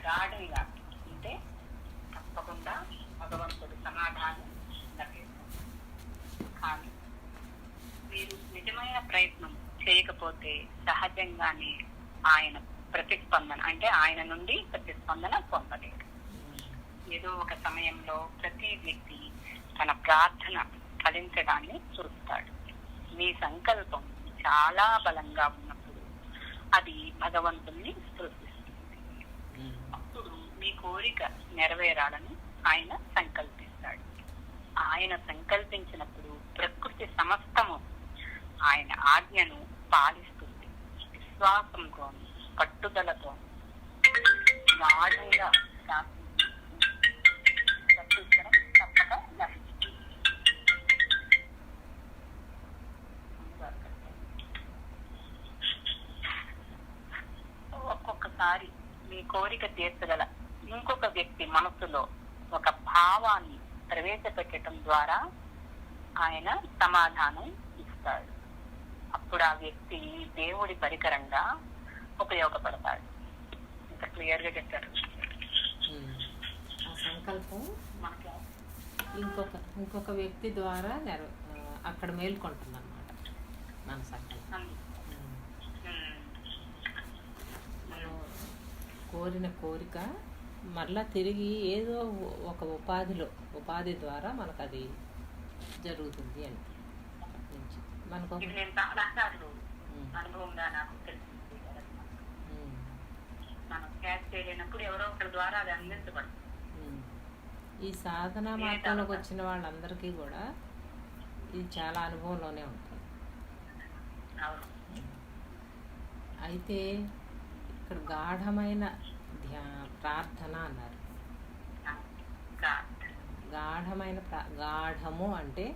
ప్రగాఢంగా అంటే తప్పకుండా భగవంతుడు సమాధానం లభిస్తుంది. కానీ మీరు నిజమైన ప్రయత్నం చేయకపోతే సహజంగానే ఆయన ప్రతిస్పందన అంటే ఆయన నుండి ప్రతిస్పందన పొందలేరు. ఏదో ఒక సమయంలో ప్రతి వ్యక్తి తన ప్రార్థన ఫలించడాన్ని చూస్తాడు. మీ సంకల్పం చాలా బలంగా ఉన్నప్పుడు అది భగవంతుణ్ణి స్పృశిస్తుంది. అప్పుడు మీ కోరిక నెరవేరాలని ఆయన సంకల్పిస్తాడు. ఆయన సంకల్పించినప్పుడు ప్రకృతి సమస్తము ఆయన ఆజ్ఞను పాలిస్తుంది. విశ్వాసంతో పట్టుదలతో గాఢంగా ప్రత్యుత్తరం తప్పక లభిస్తుంది. ఒక్కొక్కసారి మీ కోరిక తీర్చగల ఇంకొక వ్యక్తి మనసులో ఒక భావాన్ని ప్రవేశపెట్టడం ద్వారా ఆయన సమాధానం ఇస్తాడు. అప్పుడు ఆ వ్యక్తి దేవుడి పరికరంగా ఉపయోగపడతాడు. ఇంకా క్లియర్ గా చెప్పారు. ఆ సంకల్పం మనకి ఇంకొక వ్యక్తి ద్వారా అక్కడ మేల్కొంటుంది అన్నమాట మన సంకల్పం. మనం కోరిన కోరిక మరలా తిరిగి ఏదో ఒక ఉపాధి ద్వారా మనకు అది జరుగుతుంది అని మనకు అనుభవంగా నాకు తెలిసింది. మనం క్యాచ్ చేయలేనప్పుడు ఎవరో ఒకరి ద్వారా అది అందించబడుతుంది. ఈ సాధన మార్గంలోకి వచ్చిన వాళ్ళందరికీ కూడా ఇది చాలా అనుభవంలోనే ఉంటుంది. అయితే ఇక్కడ గాఢమైన ప్రార్థన అన్నారు. గాఢమైన గాఢము అంటే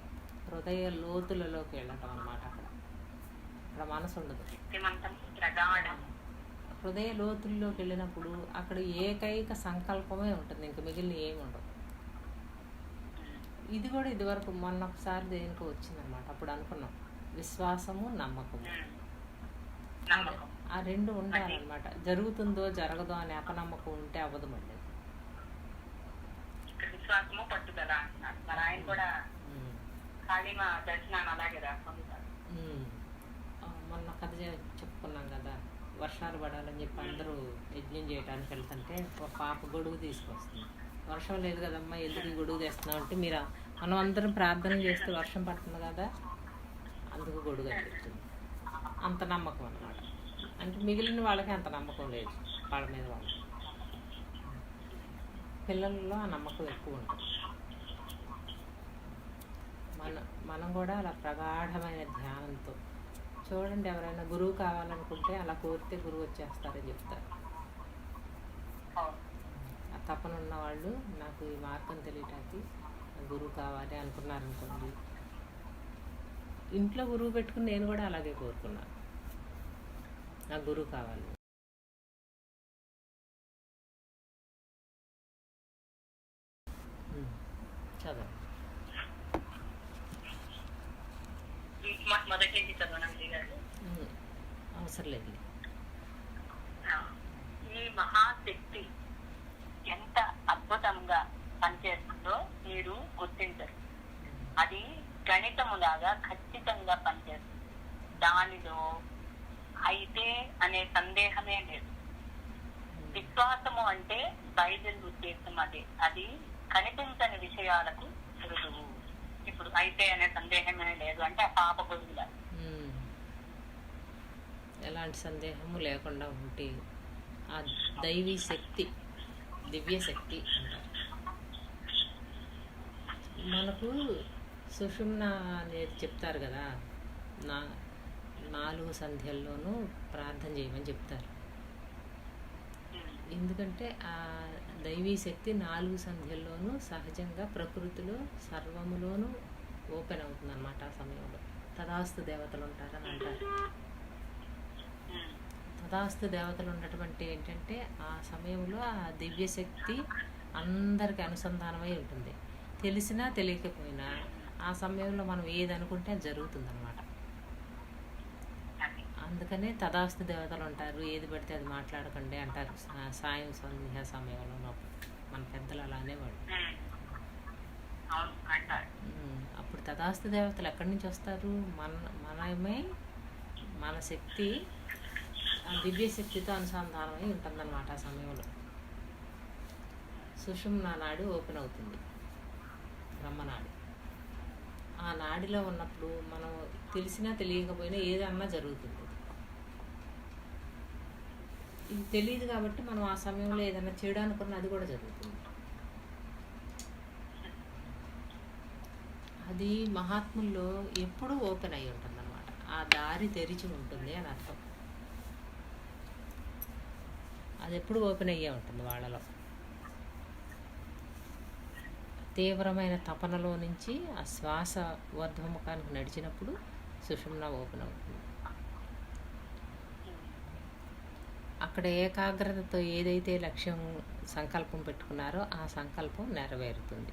హృదయ లోతులలోకి వెళ్ళటం అన్నమాట. అక్కడ మనసు ఉండదు. హృదయ లోతుల్లోకి వెళ్ళినప్పుడు అక్కడ ఏకైక సంకల్పమే ఉంటుంది, ఇంక మిగిలిన ఏమి ఉండదు. ఇది కూడా ఇదివరకు మొన్న ఒకసారి దేనికో వచ్చిందనమాట. అప్పుడు అనుకున్నాం విశ్వాసము నమ్మకము, ఆ రెండు ఉండాలన్నమాట. జరుగుతుందో జరగదో అనే అపనమ్మకం ఉంటే అవ్వదు. మళ్ళీ విశ్వాసము పట్టుదల అంటున్నారు. మరి ఆయన కూడా కాళీమా దర్శనాన్ని అలాగే రాసుకుంటారు. మొన్న కథ చెప్పుకున్నాం కదా, వర్షాలు పడాలని చెప్పి అందరూ యజ్ఞం చేయడానికి వెళ్తుంటే ఒక పాప గొడుగు తీసుకొస్తుంది. వర్షం లేదు కదమ్మా, ఎందుకు గొడుగు తెస్తున్నావు అంటే, మనం అందరం ప్రార్థన చేస్తే వర్షం పడుతుంది కదా, అందుకు గొడుగు అని చెప్తుంది. అంత నమ్మకం అన్నమాట. అంటే మిగిలిన వాళ్ళకి అంత నమ్మకం లేదు వాళ్ళ మీద. వాళ్ళకి పిల్లల్లో ఆ నమ్మకం ఎక్కువ ఉంటుంది. మనం కూడా అలా ప్రగాఢమైన ధ్యానంతో చూడండి. ఎవరైనా గురువు కావాలనుకుంటే అలా కోరితే గురువు వచ్చేస్తారని చెప్తారు. ఆ తపన ఉన్న వాళ్ళు నాకు ఈ మార్గం తెలియటానికి గురువు కావాలి అనుకున్నారనుకోండి, ఇంట్లో గురువు పెట్టుకుని నేను కూడా అలాగే కోరుకున్నాను, నాకు గురువు కావాలి. చదవండి. అవసరం లేదు. ఈ మహాశక్తి ఎంత అద్భుతంగా పనిచేస్తుందో మీరు గుర్తించరు. అది గణితములాగా ఖచ్చితంగా పనిచేస్తుంది. దానిలో అయితే అనే సందేహమే లేదు. విశ్వాసము అంటే బైబిల్ ఉద్దేశం అదే. అది కనిపించని విషయాలకు రుజువు. ఇప్పుడు అయితే అనే సందేహమే లేదు అంటే ఆ పాప గొడుగులా. ఎలాంటి సందేహము లేకుండా ఉంటే ఆ దైవీ శక్తి, దివ్య శక్తి అంటారు. మనకు సుషుమ్న అనేది చెప్తారు కదా, 4 సంధ్యల్లోనూ ప్రార్థన చేయమని చెప్తారు. ఎందుకంటే ఆ దైవీ శక్తి 4 సంధ్యల్లోనూ సహజంగా ప్రకృతిలో సర్వములోనూ ఓపెన్ అవుతుంది అన్నమాట. ఆ సమయంలో తదాస్తు దేవతలు ఉంటారని అంటారు. తదాస్తు దేవతలు ఉండటం ఏంటంటే ఆ సమయంలో ఆ దివ్యశక్తి అందరికి అనుసంధానమై ఉంటుంది. తెలిసినా తెలియకపోయినా ఆ సమయంలో మనం ఏది అనుకుంటే అది జరుగుతుంది అన్నమాట. ఆ అందుకనే తదాస్తు దేవతలు ఉంటారు, ఏది పడితే అది మాట్లాడకండి అంటారు సాయం సంధ్యా సమయంలో ఉన్నప్పుడు. మన పెద్దలు అలా అనేవాళ్ళు. అవును అంటారు. అప్పుడు తదాస్తు దేవతలు ఎక్కడి నుంచి వస్తారు? మనమే, మన శక్తి ఆ దివ్యశక్తితో అనుసంధానమై ఉంటుందన్నమాట. ఆ సమయంలో సుషుమ్నా నాడి ఓపెన్ అవుతుంది, బ్రహ్మనాడి. ఆ నాడిలో ఉన్నప్పుడు మనం తెలిసినా తెలియకపోయినా ఏదన్నా జరుగుతుంది. ఇది తెలియదు కాబట్టి మనం ఆ సమయంలో ఏదైనా చేయడానుకున్నా అది కూడా జరుగుతుంది. అది మహాత్ముల్లో ఎప్పుడూ ఓపెన్ అయి ఉంటుంది అనమాట. ఆ దారి తెరిచి ఉంటుంది అని అర్థం. అది ఎప్పుడు ఓపెన్ అయ్యే ఉంటుంది వాళ్ళలో. తీవ్రమైన తపనలో నుంచి ఆ శ్వాస ఊర్ధ్వముఖానికి నడిచినప్పుడు సుషుమ్న ఓపెన్ అవుతుంది. అక్కడ ఏకాగ్రతతో ఏదైతే లక్ష్యం సంకల్పం పెట్టుకున్నారో ఆ సంకల్పం నెరవేరుతుంది.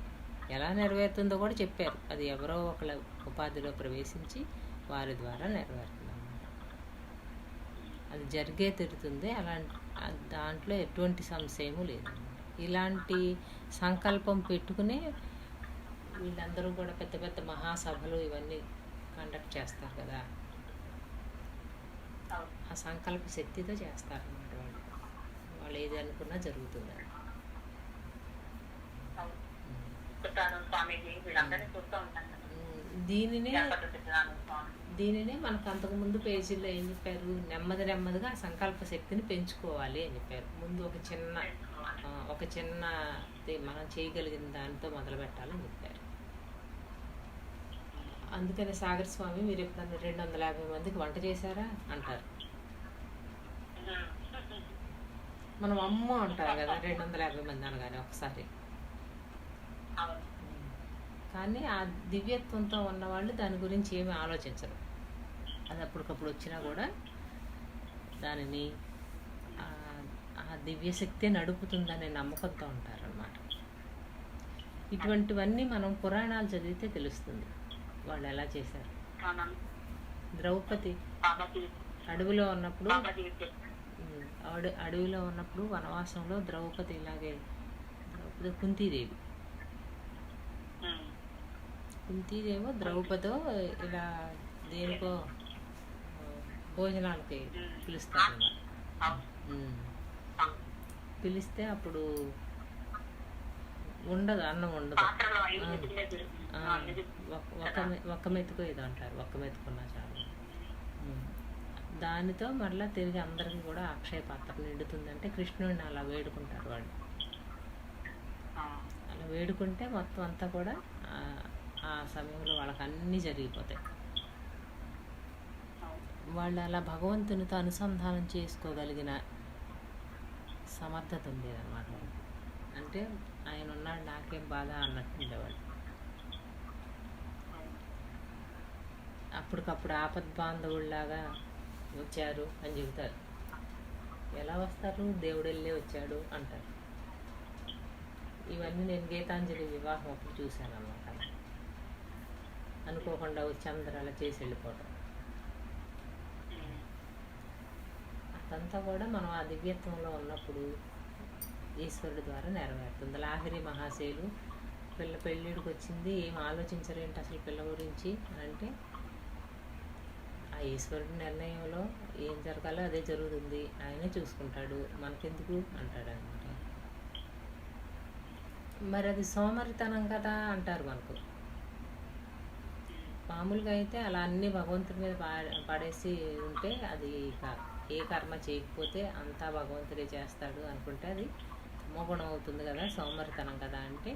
ఎలా నెరవేరుతుందో కూడా చెప్పారు. అది ఎవరో ఒకళ్ళ ఉపాధిలో ప్రవేశించి వారి ద్వారా నెరవేరుతుంది అన్నమాట. అది జరిగే తిరుగుతుంది. దాంట్లో ఎటువంటి సంశయము లేదన్నమాట. ఇలాంటి సంకల్పం పెట్టుకునే వీళ్ళందరూ కూడా పెద్ద పెద్ద మహాసభలు ఇవన్నీ కండక్ట్ చేస్తారు కదా. ఆ సంకల్ప శక్తితో చేస్తారన్నమాట. వాళ్ళు ఏది అనుకున్నా జరుగుతుంది. దీనినే మనకు అంతకుముందు పేజీల్లో ఏం చెప్పారు? నెమ్మదిగా ఆ సంకల్ప శక్తిని పెంచుకోవాలి అని చెప్పారు. ముందు ఒక చిన్న మనం చేయగలిగిన దానితో మొదలు పెట్టాలని చెప్పారు. అందుకని సాగర్ స్వామి మీరు ఎప్పుడన్నా 250 మందికి వంట చేశారా అంటారు. మనం అమ్మ అంటారు కదా 250 మంది అనగానే ఒకసారి. కానీ ఆ దివ్యత్వంతో ఉన్నవాళ్ళు దాని గురించి ఏమీ ఆలోచించరు. అది అప్పటికప్పుడు వచ్చినా కూడా దానిని ఆ దివ్యశక్తి నడుపుతుందనే నమ్మకంతో ఉంటారన్నమాట. ఇటువంటివన్నీ మనం పురాణాలు చదివితే తెలుస్తుంది వాళ్ళు ఎలా చేశారు. ద్రౌపది అడవిలో ఉన్నప్పుడు వనవాసంలో ద్రౌపది కుంతీదేవి ద్రౌపదో ఇలా దేనికో భోజనాలకి పిలుస్తారు. పిలిస్తే అప్పుడు ఉండదు, అన్నం ఉండదు. ఒక్క మెతుకు ఏదో అంటారు, ఒక్క మెతుకున్నా చాలు. దానితో మళ్ళీ తిరిగి అందరికీ కూడా అక్షయ పాత్ర నిండుతుందంటే కృష్ణుడిని అలా వేడుకుంటారు వాళ్ళు. అలా వేడుకుంటే మొత్తం అంతా కూడా ఆ సమయంలో వాళ్ళకి అన్నీ జరిగిపోతాయి. వాళ్ళు అలా భగవంతునితో అనుసంధానం చేసుకోగలిగిన సమర్థత ఉండేదన్నమాట. అంటే ఆయన ఉన్నాడు నాకేం బాధ అన్నట్టు ఉండేవాళ్ళు. అప్పటికప్పుడు ఆపద్బాంధవుల్లాగా వచ్చారు అని చెబుతారు. ఎలా వస్తారు? దేవుడు వెళ్ళే వచ్చాడు అంటారు. ఇవన్నీ నేను గీతాంజలి వివాహం అప్పుడు చూశాను అన్నమాట. అనుకోకుండా వచ్చి అందరూ అలా చేసి వెళ్ళిపోవడం. అదంతా కూడా మనం ఆ దివ్యత్వంలో ఉన్నప్పుడు ఈశ్వరుడి ద్వారా నెరవేరుతుంది. లాహిరి మహాశయులు పెళ్ళిడికి వచ్చింది, ఏం ఆలోచించరేంటి అసలు పిల్ల గురించి అంటే ఆ ఈశ్వరుడి నిర్ణయంలో ఏం జరగాలో అదే జరుగుతుంది, ఆయనే చూసుకుంటాడు, మనకెందుకు అంటాడు అనమాట. మరి అది సోమరితనం కదా అంటారు మనకు. మామూలుగా అయితే అలా అన్నీ భగవంతుడి మీద పడేసి ఉంటే అది ఏ కర్మ చేయకపోతే అంతా భగవంతుడే చేస్తాడు అనుకుంటే అది తమోగుణం అవుతుంది కదా, సోమరితనం కదా. అంటే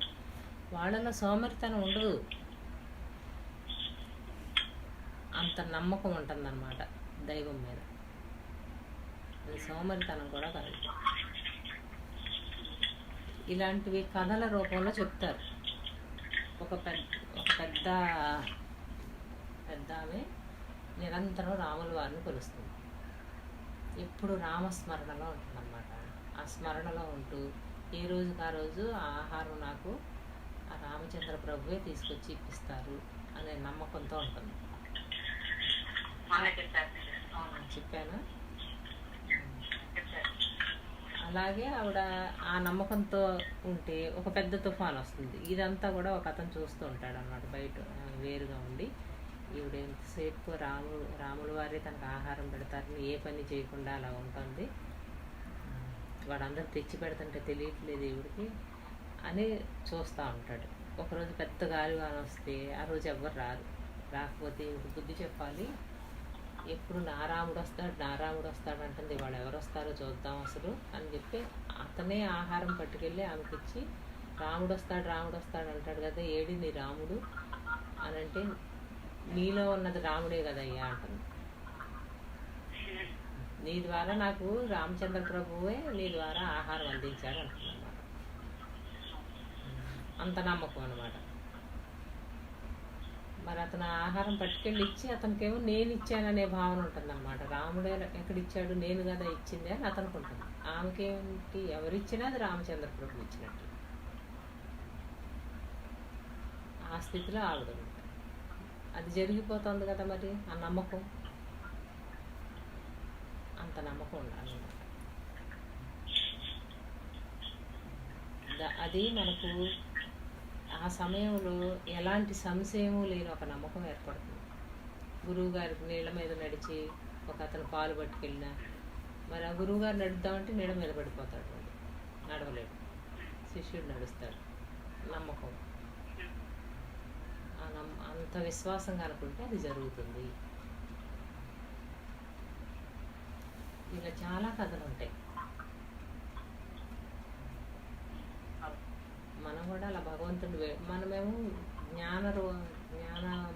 వాళ్ళలో సోమరితనం ఉండదు, అంత నమ్మకం ఉంటుందన్నమాట దైవం మీద. అది సోమరితనం కూడా కాదు. ఇలాంటివి కథల రూపంలో చెప్తారు. ఒక పెద్ద ఆమె నిరంతరం రాముల వారిని కొలుస్తుంది. ఎప్పుడు రామస్మరణలో ఉంటుందన్నమాట. ఆ స్మరణలో ఉంటూ ఏ రోజుకి ఆ రోజు ఆ ఆహారం నాకు ఆ రామచంద్ర ప్రభువే తీసుకొచ్చి ఇప్పిస్తారు అనే నమ్మకంతో ఉంటుంది. చెప్పానా? చెప్పారు. అలాగే ఆవిడ ఆ నమ్మకంతో ఉంటే ఒక పెద్ద తుఫాన్ వస్తుంది. ఇదంతా కూడా ఒక అతను చూస్తూ ఉంటాడు అన్నమాట బయట వేరుగా ఉండి. ఈవిడ ఎంతసేపు రాముల వారి తనకు ఆహారం పెడతారని ఏ పని చేయకుండా అలా ఉంటుంది. వాడందరూ తెచ్చి పెడుతుంటే తెలియట్లేదు ఈవిడికి అని చూస్తూ ఉంటాడు. ఒకరోజు పెద్ద గాలివాన వస్తే ఆ రోజు ఎవ్వరు రాకపోతే ఈవిడ బుద్ధి చెప్పాలి. ఎప్పుడు నా రాముడు వస్తాడు అంటుంది. వాళ్ళు ఎవరు వస్తారో చూద్దాం అసలు అని చెప్పి అతనే ఆహారం పట్టుకెళ్ళి ఆమెకి ఇచ్చి రాముడు వస్తాడు అంటాడు కదా, ఏడి నీ రాముడు అని అంటే, నీలో ఉన్నది రాముడే కదయ్యా అంటుంది. నీ ద్వారా నాకు రామచంద్ర ప్రభువే నీ ద్వారా ఆహారం అందించాడు అంటున్నమాట. అంత నమ్మకం అనమాట. మరి అతను ఆహారం పట్టుకెళ్ళి ఇచ్చి అతనికేమో నేను ఇచ్చాననే భావన ఉంటుంది అనమాట. రాముడే ఎక్కడ ఇచ్చాడు, నేను కదా ఇచ్చింది అని అతనికి ఉంటుంది. ఆమెకేంటి, ఎవరిచ్చినా అది రామచంద్ర ప్రభు ఇచ్చినట్టు. ఆ స్థితిలో ఆవిడ ఉంటుంది. అది జరిగిపోతుంది కదా మరి. ఆ నమ్మకం, అంత నమ్మకం ఉండాలన్నమాట. అది మనకు ఆ సమయంలో ఎలాంటి సంశయము లేని ఒక నమ్మకం ఏర్పడుతుంది. గురువు గారికి నీళ్ళ మీద నడిచి ఒక అతను పాలు పట్టుకెళ్ళినా మరి ఆ గురువు గారు నడుద్దామంటే నీళ్ళ మీద పడిపోతాడు, వాడు నడవలేడు. శిష్యుడు నడుస్తాడు. నమ్మకం, అంత విశ్వాసంగా అనుకుంటే అది జరుగుతుంది. ఇలా చాలా కథలు ఉంటాయి. మనం కూడా అలా భగవంతుడు మనమేమో జ్ఞాన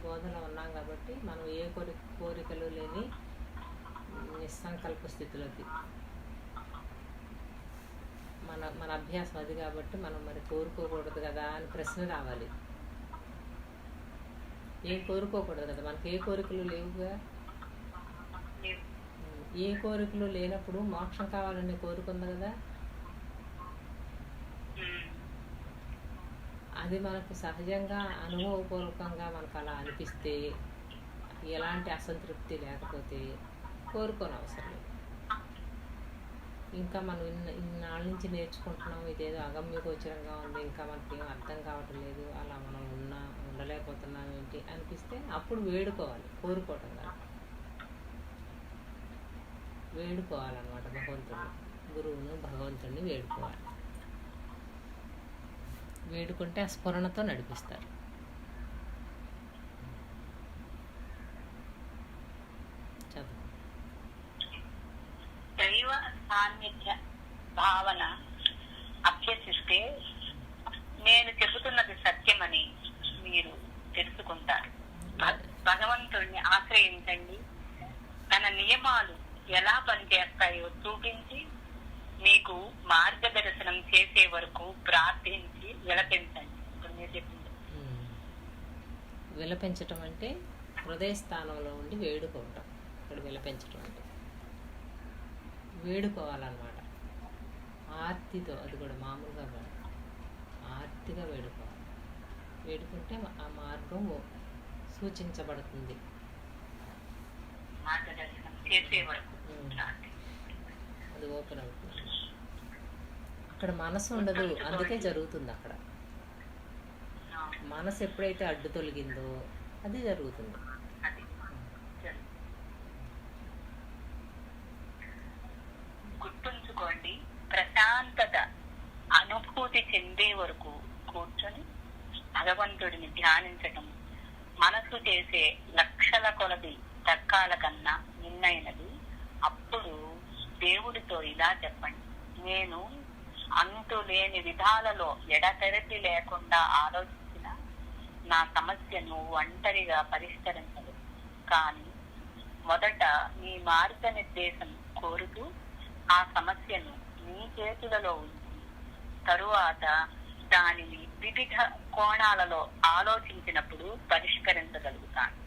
బోధలో ఉన్నాం కాబట్టి మనం ఏ కోరికలు లేని నిస్సంకల్ప స్థితిలోకి మన అభ్యాసం అది కాబట్టి మనం మరి కోరుకోకూడదు కదా అని ప్రశ్న రావాలి. ఏం కోరుకోకూడదు కదా, మనకి ఏ కోరికలు లేవుగా. ఏ కోరికలు లేనప్పుడు మోక్షం కావాలని కోరుకుంది కదా. అది మనకు సహజంగా అనుభవపూర్వకంగా మనకు అలా అనిపిస్తే, ఎలాంటి అసంతృప్తి లేకపోతే కోరుకోని అవసరం లేదు. ఇంకా మనం ఇన్నాళ్ళ నుంచి నేర్చుకుంటున్నాం, ఇదేదో అగమ్యగోచరంగా ఉంది, ఇంకా మనకి ఏం అర్థం కావటం లేదు, అలా మనం ఉండలేకపోతున్నాం ఏంటి అనిపిస్తే అప్పుడు వేడుకోవాలి. కోరుకోవటం కాదు, వేడుకోవాలన్నమాట. గురువును భగవంతుడిని వేడుకోవాలి. వేడుకుంటే ఆ స్ఫురణతో నడిపిస్తారు. చదువు. దైవ సాన్నిధ్య భావన అభ్యసిస్తే నేను చెబుతున్నది సత్యమని మీరు తెలుసుకుంటారు. భగవంతుడిని ఆశ్రయించండి. తన నియమాలు ఎలా పనిచేస్తాయో చూపించి మీకు మార్గదర్శనం చేసే వరకు ప్రార్థించి విలపించండి. విలపించటం అంటే హృదయ స్థానంలో ఉండి వేడుకోవటం. ఇక్కడ విలపించటం అంటే వేడుకోవాలన్నమాట. ఆర్తితో, అది కూడా మామూలుగా కాదు, ఆర్తిగా వేడుకోవాలి. వేడుకుంటే ఆ మార్గం సూచించబడుతుంది. మార్గదర్శనం చేసే వరకు అది ఓపెన్ అవుతుంది. అక్కడ మనసు ఉండదు, అందుకే జరుగుతుంది. అక్కడ మనసు ఎప్పుడైతే అడ్డు తొలగిందో అది జరుగుతుంది. గుర్తుంచుకోండి, ప్రశాంతత అనుభూతి చెందే వరకు కూర్చొని భగవంతుడిని ధ్యానించటం మనసు చేసే లక్షల కొలది తర్కాల కన్నా నిన్నైనది. అప్పుడు దేవుడితో ఇలా చెప్పండి, నేను అంతు లేని విధాలలో ఎడతెరపి లేకుండా ఆలోచించిన నా సమస్యను ఒంటరిగా పరిష్కరించదు. కానీ మొదట నీ మార్గనిర్దేశం కోరుతూ ఆ సమస్యను నీ చేతులలో ఉంచి తరువాత దానిని వివిధ కోణాలలో ఆలోచించినప్పుడు పరిష్కరించగలుగుతాను.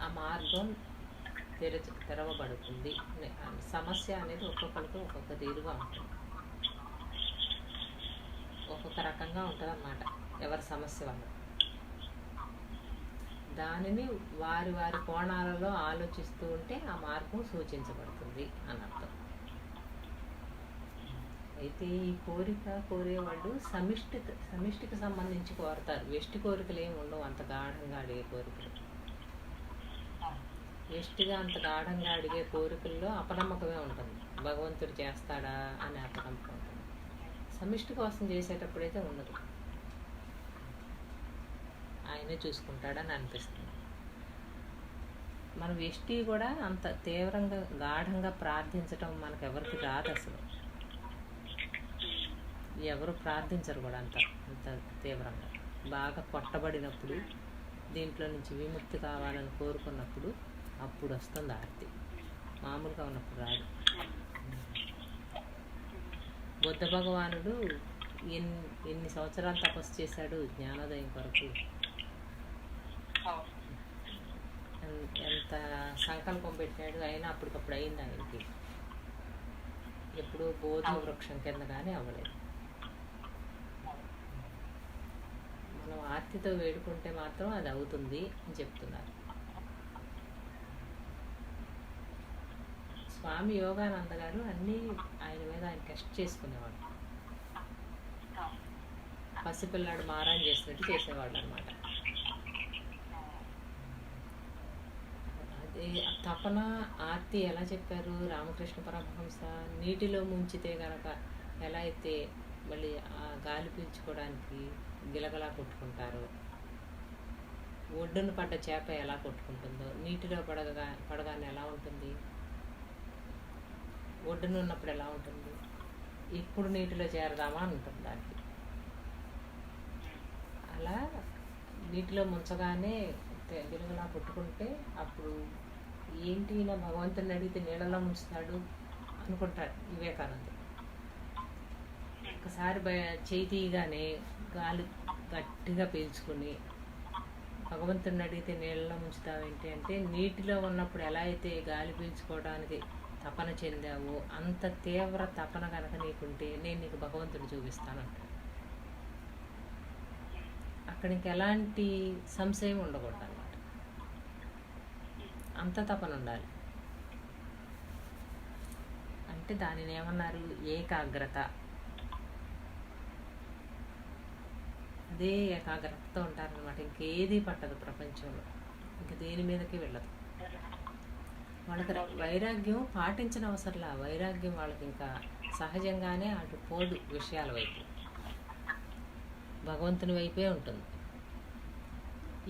ఆ మార్గం తెరవబడుతుంది. సమస్య అనేది ఒక్కొక్కరికి ఒక్కొక్క తీరుగా ఉంటుంది, ఒక్కొక్క రకంగా ఉంటుంది అన్నమాట. ఎవరి సమస్య వల్ల దానిని వారి వారి కోణాలలో ఆలోచిస్తూ ఉంటే ఆ మార్పు సూచించబడుతుంది అని అర్థం. అయితే ఈ కోరేవాళ్ళు సమిష్టికి సంబంధించి కోరతారు. వెష్టి కోరికలు ఏమి ఉండవు, అంత గాఢంగా అడిగే కోరికలు. వెష్టిగా అంత గాఢంగా అడిగే కోరికల్లో అపనమ్మకమే ఉంటుంది. భగవంతుడు చేస్తాడా అని అపనమ్మకం ఉంటుంది. సమిష్టి కోసం చేసేటప్పుడైతే ఉండదు, ఆయనే చూసుకుంటాడని అనిపిస్తుంది. మన వెష్టి కూడా అంత తీవ్రంగా గాఢంగా ప్రార్థించటం మనకు ఎవరికి రాదు. అసలు ఎవరు ప్రార్థించరు కూడా అంత తీవ్రంగా. బాగా కొట్టబడినప్పుడు, దీంట్లో నుంచి విముక్తి కావాలని కోరుకున్నప్పుడు అప్పుడు వస్తుంది ఆర్తి, మామూలుగా ఉన్నప్పుడు రాదు. బుద్ధ భగవానుడు ఎన్ని సంవత్సరాలు తపస్సు చేశాడు జ్ఞానోదయం కొరకు. ఎంత సంకల్పం పెట్టాడు, అయినా అప్పటికప్పుడు అయింది ఆయనకి. ఎప్పుడూ బోధి వృక్షం కింద కానీ అవ్వలేదు. మనం ఆర్తితో వేడుకుంటే మాత్రం అది అవుతుంది అని చెప్తున్నారు. స్వామి యోగానంద గారు అన్నీ ఆయన మీద ఆయన టెస్ట్ చేసుకునేవాడు. పసిపిల్లాడు మారాన్ చేసినట్టు చేసేవాడు అనమాట. అదే తపన ఆర్తి ఎలా చెప్పారు రామకృష్ణ పరమహంస? నీటిలో ముంచితే గనక ఎలా అయితే మళ్ళీ ఆ గాలి పీల్చుకోవడానికి గిలగలా కొట్టుకుంటారో, ఒడ్డున పడ్డ చేప ఎలా కొట్టుకుంటుందో, నీటిలో పడగానే ఎలా ఉంటుంది, ఒడ్డున ఉన్నప్పుడు ఎలా ఉంటుంది, ఇప్పుడు నీటిలో చేరదామా అని ఉంటుంది దానికి. అలా నీటిలో ముంచగానే గిలగలా కొట్టుకుంటే అప్పుడు ఏంటి నా భగవంతుని అడిగితే నీళ్ళలో ముంచుతాడు అనుకుంటాడు వివేకానంద. ఒకసారి చేయి తీయగానే గాలి గట్టిగా పీల్చుకుని భగవంతుని అడిగితే నీళ్ళలో ముంచుతావేంటి అంటే, నీటిలో ఉన్నప్పుడు ఎలా అయితే గాలి పీల్చుకోవడానికి తపన చెందావో అంత తీవ్ర తపన కనుక నీకుంటే నేను నీకు భగవంతుడు చూపిస్తానంటాడు. అక్కడ ఇంకెలాంటి సంశయం ఉండకూడదు అన్నమాట, అంత తపన ఉండాలి. అంటే దానిని ఏమన్నారు, ఏకాగ్రత. అదే ఏకాగ్రతతో ఉంటారనమాట. ఇంకేది పట్టదు ప్రపంచంలో, ఇంక దేని మీదకి వెళ్ళదు. వాళ్ళకి వైరాగ్యం పాటించిన అవసరంలా, వైరాగ్యం వాళ్ళకి ఇంకా సహజంగానే అటు పోదు విషయాల వైపు, భగవంతుని వైపే ఉంటుంది.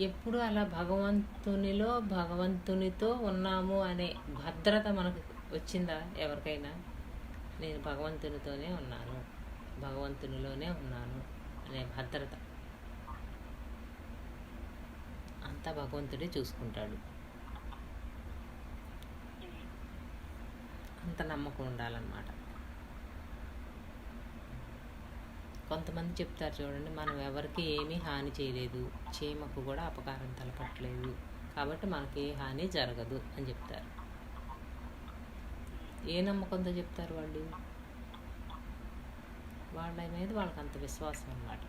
ఎప్పుడు అలా భగవంతునిలో భగవంతునితో ఉన్నాము అనే భద్రత మనకు వచ్చిందా ఎవరికైనా? నేను భగవంతునితోనే ఉన్నాను, భగవంతునిలోనే ఉన్నాను అనే భద్రత అంతా భగవంతుడే చూసుకుంటాడు. అంత నమ్మకం ఉండాలన్నమాట. కొంతమంది చెప్తారు చూడండి, మనం ఎవరికి ఏమీ హాని చేయలేదు, చీమకు కూడా అపకారం తలపట్లేదు, కాబట్టి మనకి ఏ హాని జరగదు అని చెప్తారు. ఏ నమ్మకంతో చెప్తారు వాళ్ళు? వాళ్ళ మీద వాళ్ళకి అంత విశ్వాసం అన్నమాట.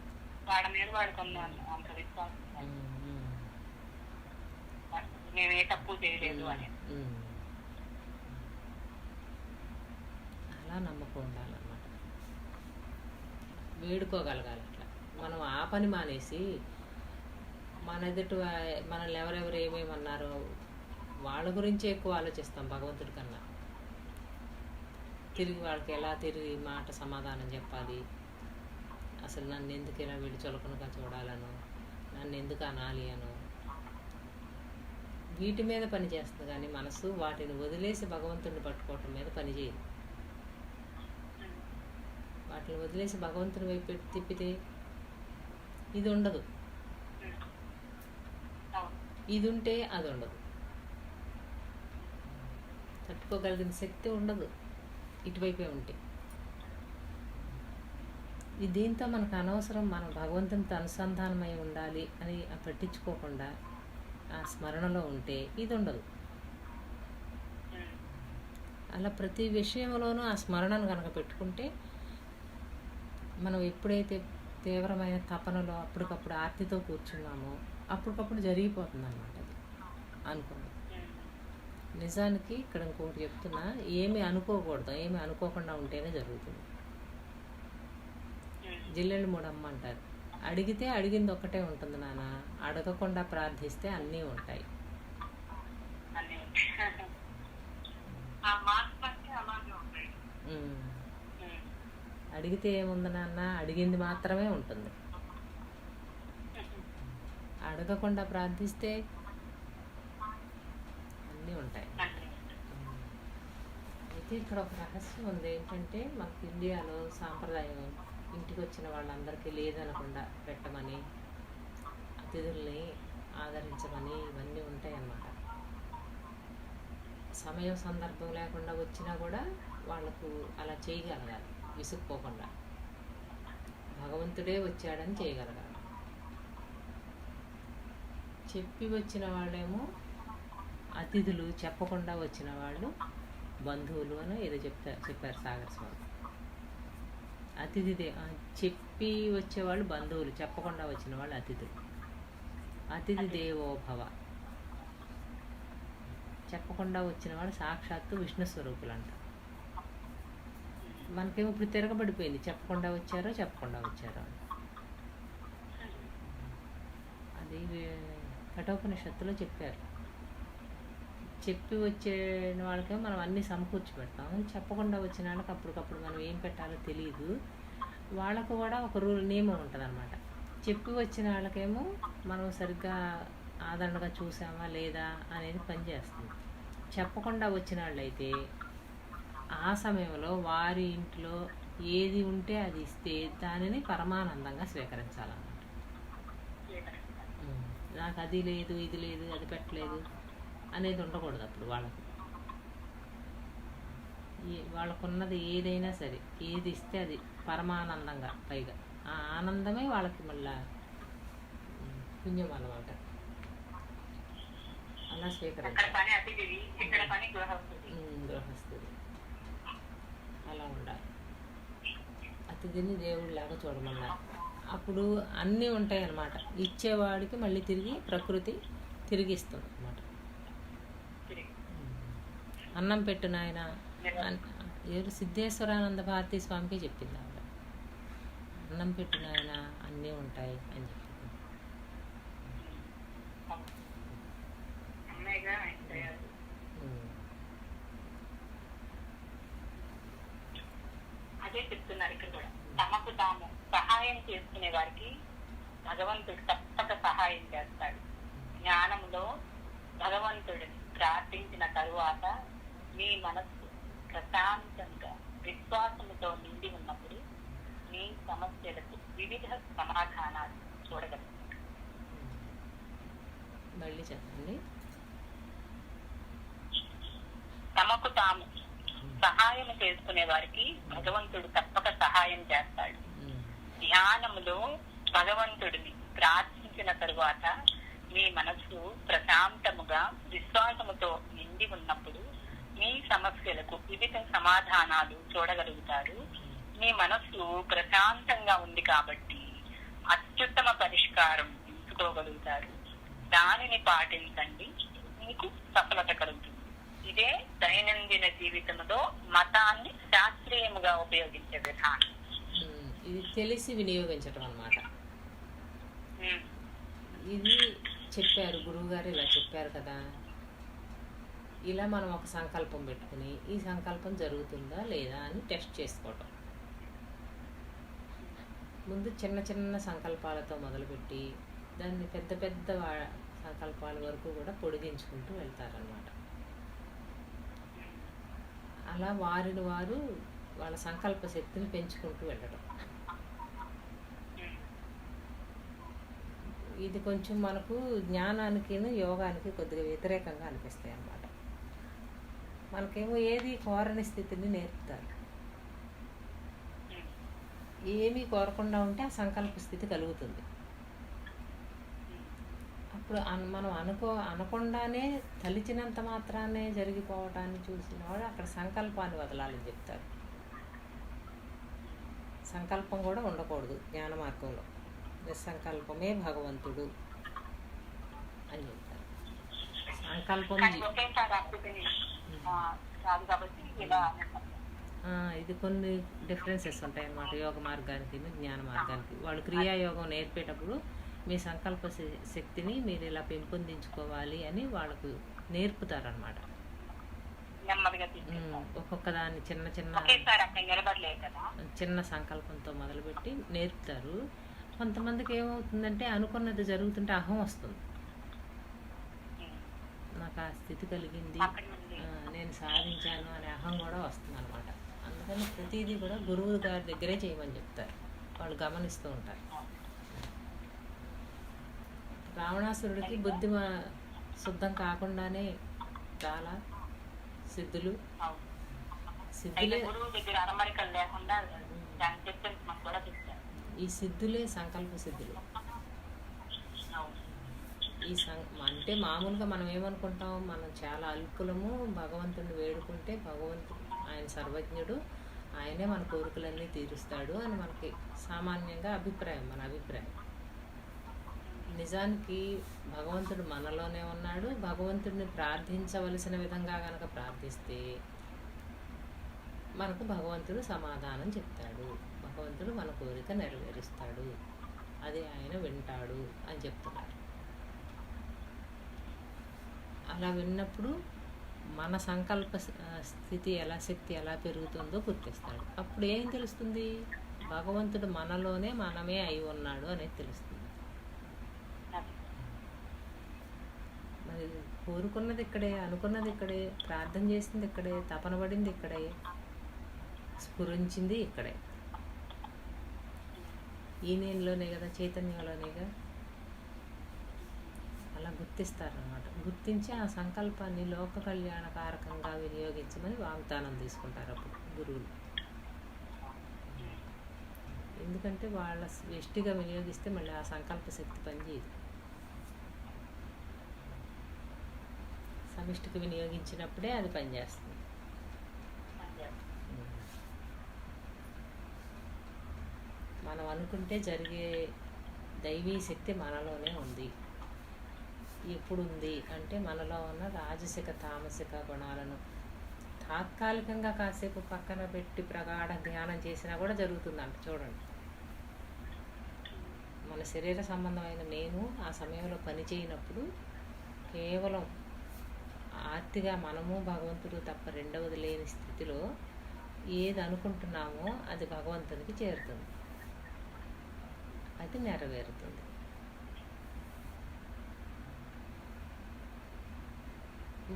వాళ్ళ మీద వాళ్ళకి అంత విశ్వాసం, మేము ఏ తప్పు చేయలేదు అని. అలా నమ్మకం ఉండాలన్నమాట, వేడుకోగలగాలి. అట్లా మనం ఆ పని మానేసి మన ఎదుటి మనల్ని ఎవరెవరు ఏమేమన్నారో వాళ్ళ గురించే ఎక్కువ ఆలోచిస్తాం భగవంతుడి కన్నా. తిరిగి వాళ్ళకి ఎలా తిరిగి మాట సమాధానం చెప్పాలి, అసలు నన్ను ఎందుకు ఇలా వీడు చులకనగా చూడాలను, నన్ను ఎందుకు అనాలి అను, వీటి మీద పని చేస్తుంది. కానీ మనసు వాటిని వదిలేసి భగవంతుడిని పట్టుకోవటం మీద పని చేయదు. వాటిని వదిలేసి భగవంతుని వైపు తిప్పితే ఇది ఉండదు, ఇది ఉంటే అది ఉండదు, తట్టుకోగలిగిన శక్తి ఉండదు ఇటువైపే ఉంటే. దీంతో మనకు అనవసరం, మనం భగవంతునితో అనుసంధానమై ఉండాలి అని పట్టించుకోకుండా ఆ స్మరణలో ఉంటే ఇది ఉండదు. అలా ప్రతి విషయంలోనూ ఆ స్మరణను కనుక పెట్టుకుంటే, మనం ఎప్పుడైతే తీవ్రమైన తపనలో అప్పటికప్పుడు ఆర్తితో కూర్చున్నామో అప్పటికప్పుడు జరిగిపోతుంది అనమాట అది అనుకోండి. నిజానికి ఇక్కడ ఇంకొకటి చెప్తున్నా, ఏమి అనుకోకూడదు, ఏమి అనుకోకుండా ఉంటేనే జరుగుతుంది. జిల్లెళ్ళు మూడమ్మ అంటారు, అడిగితే అడిగింది ఒక్కటే ఉంటుంది నాన్న, అడగకుండా ప్రార్థిస్తే అన్నీ ఉంటాయి. అడిగితే ఏముంది నాన్న, అడిగింది మాత్రమే ఉంటుంది. అడగకుండా ప్రార్థిస్తే అన్నీ ఉంటాయి. అయితే ఇక్కడ ఒక రహస్యం ఉంది ఏంటంటే, మనకి ఇండియాలో సాంప్రదాయం ఇంటికి వచ్చిన వాళ్ళందరికీ లేదనకుండా పెట్టమని, అతిథుల్ని ఆదరించమని ఇవన్నీ ఉంటాయి అన్నమాట. సమయం సందర్భం లేకుండా వచ్చినా కూడా వాళ్ళకు అలా చేయగలగాలి, విసుక్కోకుండా. భగవంతుడే వచ్చాడని చేయగలగాలి. చెప్పి వచ్చిన వాళ్ళేమో అతిథులు, చెప్పకుండా వచ్చిన వాళ్ళు బంధువులు అని ఏదో చెప్పారు సాగర్ స్వామి. చెప్పి వచ్చేవాళ్ళు బంధువులు, చెప్పకుండా వచ్చిన వాళ్ళు అతిథులు. అతిథి దేవోభవ. చెప్పకుండా వచ్చిన వాళ్ళు సాక్షాత్తు విష్ణు స్వరూపులు అంట. మనకేమో ఇప్పుడు తిరగబడిపోయింది, చెప్పకుండా వచ్చారో అని. అది కఠోపనిషత్తులో చెప్పారు. చెప్పి వచ్చే వాళ్ళకేమో మనం అన్నీ సమకూర్చి పెడతాం, చెప్పకుండా వచ్చిన వాళ్ళకి అప్పటికప్పుడు మనం ఏం పెట్టాలో తెలియదు. వాళ్ళకు కూడా ఒక నియమం ఉంటుంది అనమాట. చెప్పి వచ్చిన వాళ్ళకేమో మనం సరిగ్గా ఆదరణగా చూసామా లేదా అనేది పనిచేస్తుంది. చెప్పకుండా వచ్చిన వాళ్ళైతే ఆ సమయంలో వారి ఇంట్లో ఏది ఉంటే అది ఇస్తే దానిని పరమానందంగా స్వీకరించాలన్నమాట. నాకు అది లేదు, ఇది లేదు, అది పెట్టలేదు అనేది ఉండకూడదు. అప్పుడు వాళ్ళకున్నది ఏదైనా సరే, ఏది ఇస్తే అది పరమానందంగా, పైగా ఆ ఆనందమే వాళ్ళకి మళ్ళా పుణ్యం అన్నమాట. అలా స్వీకరించాలి. గృహస్థుడు అలా ఉండాలి. అతిథిని దేవుడిలాగా చూడమన్నారు. అప్పుడు అన్నీ ఉంటాయి అన్నమాట. ఇచ్చేవాడికి మళ్ళీ తిరిగి ప్రకృతి తిరిగి ఇస్తుంది అన్నమాట. అన్నం పెట్టు నాయన, ఎవరు సిద్ధేశ్వరానంద భారతీ స్వామికి చెప్పింది ఆవిడ. అన్నం పెట్టు నాయన, అన్నీ ఉంటాయి అని చెప్పింది. అదే చెప్తున్నారు ఇక్కడ కూడా. తమకు తాము సహాయం చేసుకునే వారికి భగవంతుడు తప్పక సహాయం చేస్తాడు. జ్ఞానంలో భగవంతుడిని ప్రార్థించిన తరువాత మీ మనస్సు ప్రశాంతంగా విశ్వాసముతో నిండి ఉన్నప్పుడు మీ సమస్యలకు వివిధ సమాధానాలు చూడగలుగుతారు. మళ్ళీ చెప్పండి. తమకు తాము సహాయం చేసుకునే వారికి భగవంతుడు తప్పక సహాయం చేస్తాడు. ధ్యానములో భగవంతుడిని ప్రార్థించిన తరువాత మీ మనస్సు ప్రశాంతముగా విశ్వాసముతో నిండి ఉన్నప్పుడు మీ సమస్యలకు వివిధ సమాధానాలు చూడగలుగుతారు. మీ మనస్సు ప్రశాంతంగా ఉంది కాబట్టి అత్యుత్తమ పరిష్కారం ఎంచుకోగలుగుతారు. దానిని పాటించండి, మీకు సఫలత కలుగుతుంది. ఇదే దైనందిన జీవితంలో మతాన్ని శాస్త్రీయముగా ఉపయోగించే విధానం. ఇది తెలిసి వినియోగించటం అన్నమాట. ఇది చెప్పారు గురువుగారు, ఇలా చెప్పారు కదా, ఇలా మనం ఒక సంకల్పం పెట్టుకుని ఈ సంకల్పం జరుగుతుందా లేదా అని టెస్ట్ చేసుకోవటం. ముందు చిన్న చిన్న సంకల్పాలతో మొదలుపెట్టి దాన్ని పెద్ద పెద్ద సంకల్పాల వరకు కూడా పొడిగించుకుంటూ వెళ్తారనమాట. అలా వారిని వారు వాళ్ళ సంకల్ప శక్తిని పెంచుకుంటూ వెళ్ళడం. ఇది కొంచెం మనకు జ్ఞానానికి యోగానికి కొద్దిగా వ్యతిరేకంగా అనిపిస్తాయి అన్నమాట. మనకేమో ఏది కోరని స్థితిని నేర్పుతారు. ఏమీ కోరకుండా ఉంటే ఆ సంకల్ప స్థితి కలుగుతుంది. అప్పుడు మనం అనకుండానే తలిచినంత మాత్రానే జరిగిపోవటాన్ని చూసిన వాడు అక్కడ సంకల్పాన్ని వదలాలని చెప్తారు. సంకల్పం కూడా ఉండకూడదు జ్ఞాన మార్గంలో. నిస్సంకల్పమే భగవంతుడు అని చెప్తారు. సంకల్పం కానీ ఒకేసారి ఆ స్థితిని రాదు కాబట్టి ఇలా అనేస్తారు. ఇది కొన్ని డిఫరెన్సెస్ ఉంటాయి అన్నమాట యోగ మార్గానికి జ్ఞాన మార్గానికి. వాళ్ళు క్రియాయోగం నేర్పేటప్పుడు మీ సంకల్ప శక్తిని మీరు ఇలా పెంపొందించుకోవాలి అని వాళ్ళకు నేర్పుతారనమాట. నెమ్మదిగా ఒక్కొక్క దాన్ని చిన్న చిన్న ఒకేసారి అక్కడ నిలబడలేదు కదా, చిన్న సంకల్పంతో మొదలుపెట్టి నేర్పుతారు. కొంతమందికి ఏమవుతుందంటే అనుకున్నది జరుగుతుంటే అహం వస్తుంది. నాకు ఆ స్థితి కలిగింది, నేను సాధించాను అనే అహం కూడా వస్తుంది అనమాట. అందుకని ప్రతిదీ కూడా గురువు గారి దగ్గరే చేయమని చెప్తారు, వాళ్ళు గమనిస్తూ ఉంటారు. రావణాసురుడికి బుద్ధి శుద్ధం కాకుండానే చాలా సిద్ధులే ఈ సిద్ధులే సంకల్ప సిద్ధులు. అంటే మామూలుగా మనం ఏమనుకుంటాం, మనం చాలా అల్పులము, భగవంతుడిని వేడుకుంటే భగవంతుడు ఆయన సర్వజ్ఞుడు, ఆయనే మన కోరికలన్నీ తీరుస్తాడు అని మనకి సామాన్యంగా అభిప్రాయం, మన అభిప్రాయం. నిజానికి భగవంతుడు మనలోనే ఉన్నాడు. భగవంతుడిని ప్రార్థించవలసిన విధంగా కనుక ప్రార్థిస్తే మనకు భగవంతుడు సమాధానం చెప్తాడు, భగవంతుడు మన కోరిక నెరవేరుస్తాడు, అది ఆయన వింటాడు అని చెప్తున్నారు. అలా విన్నప్పుడు మన సంకల్ప స్థితి ఎలా, శక్తి ఎలా పెరుగుతుందో గుర్తిస్తాడు. అప్పుడు ఏం తెలుస్తుంది, భగవంతుడు మనలోనే మనమే అయి ఉన్నాడు అనేది తెలుస్తుంది. మరి కోరుకున్నది ఇక్కడే, అనుకున్నది ఇక్కడే, ప్రార్థన చేసింది ఇక్కడే, తపన పడింది ఇక్కడే, స్ఫురించింది ఇక్కడే, ఈ నేనులోనే కదా, చైతన్యంలోనేగా. అలా గుర్తిస్తారనమాట. గుర్తించి ఆ సంకల్పాన్ని లోక కళ్యాణకారకంగా వినియోగించమని వాగ్దానం తీసుకుంటారు అప్పుడు గురువులు. ఎందుకంటే వాళ్ళ వెష్టిగా వినియోగిస్తే మళ్ళీ ఆ సంకల్ప శక్తి పనిచేయదు. సమిష్టికి వినియోగించినప్పుడే అది పనిచేస్తుంది. మనం అనుకుంటే జరిగే దైవీ శక్తి మనలోనే ఉంది. ఎప్పుడు ఉంది అంటే మనలో ఉన్న రాజసిక తామసిక గుణాలను తాత్కాలికంగా కాసేపు పక్కన పెట్టి ప్రగాఢ ధ్యానం చేసినా కూడా జరుగుతుందంట. చూడండి, మన శరీర సంబంధమైన నేను ఆ సమయంలో పని చేయనప్పుడు కేవలం ఆర్తిగా మనము భగవంతుడు తప్ప రెండవది లేని స్థితిలో ఏది అనుకుంటున్నామో అది భగవంతునికి చేరుతుంది, అది నెరవేరుతుంది.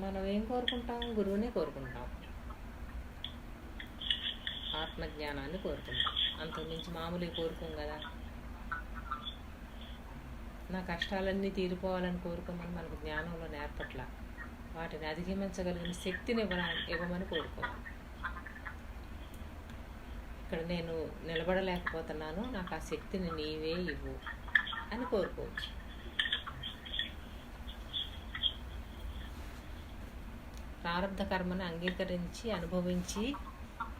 మనం ఏం కోరుకుంటాం, గురువునే కోరుకుంటాం, ఆత్మజ్ఞానాన్ని కోరుకుంటాం, అంతకుమించి మామూలుగా కోరుకోం కదా. నా కష్టాలన్నీ తీరిపోవాలని కోరుకోమని మనకు జ్ఞానంలో నేర్పట్ల, వాటిని అధిగమించగలిగిన శక్తిని ఇవ్వమని కోరుకోవాలి. ఇక్కడ నేను నిలబడలేకపోతున్నాను, నాకు ఆ శక్తిని నీవే ఇవ్వు అని కోరుకోవచ్చు. ప్రారంధ కర్మను అంగీకరించి అనుభవించి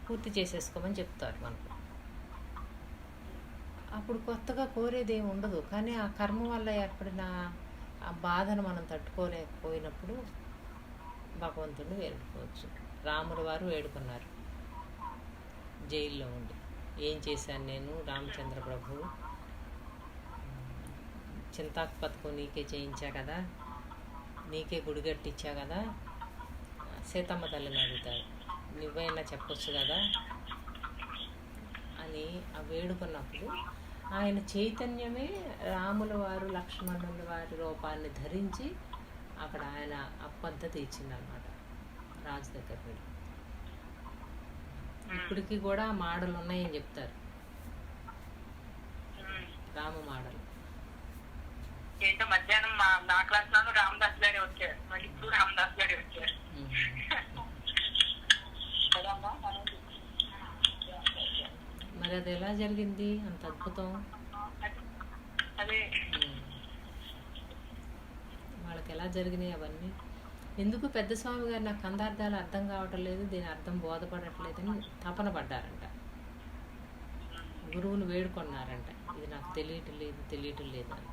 పూర్తి చేసేసుకోమని చెప్తారు మనకు. అప్పుడు కొత్తగా కోరేదేమి ఉండదు. కానీ ఆ కర్మ వల్ల ఏర్పడిన ఆ బాధను మనం తట్టుకోలేకపోయినప్పుడు భగవంతుడిని వేడుకోవచ్చు. రాముల వారు వేడుకున్నారు జైల్లో ఉండి, ఏం చేశాను నేను రామచంద్ర ప్రభు, చింతాకు పథకం నీకే చేయించా కదా, నీకే గుడి కట్టించా కదా, సీతమ్మ తల్లిని అడుగుతాడు, నువ్వైనా చెప్పొచ్చు కదా అని ఆ వేడుకున్నప్పుడు ఆయన చైతన్యమే రాముల వారు లక్ష్మణుల వారి రూపాన్ని ధరించి అక్కడ ఆయన అప్పంతా తీర్చిందనమాట రాజు దగ్గర వెళ్ళి. ఇప్పటికీ కూడా మాడలు ఉన్నాయని చెప్తారు, రామ మాడలు. ఏంటో మధ్యాహ్నం నా క్లాస్ లో రామదాస్ గారే వచ్చారు, మళ్ళీ ఇప్పుడు రామదాస్ గారే వచ్చారు. మరి అది ఎలా జరిగింది అంత అద్భుతం? వాళ్ళకి ఎలా జరిగినాయి అవన్నీ? ఎందుకు పెద్ద స్వామి గారు నాకు కందార్థాలు అర్థం కావటం లేదు, దీని అర్థం బోధపడట్లేదని తపన పడ్డారంట, గురువును వేడుకున్నారంట, ఇది నాకు తెలియటం లేదు అని.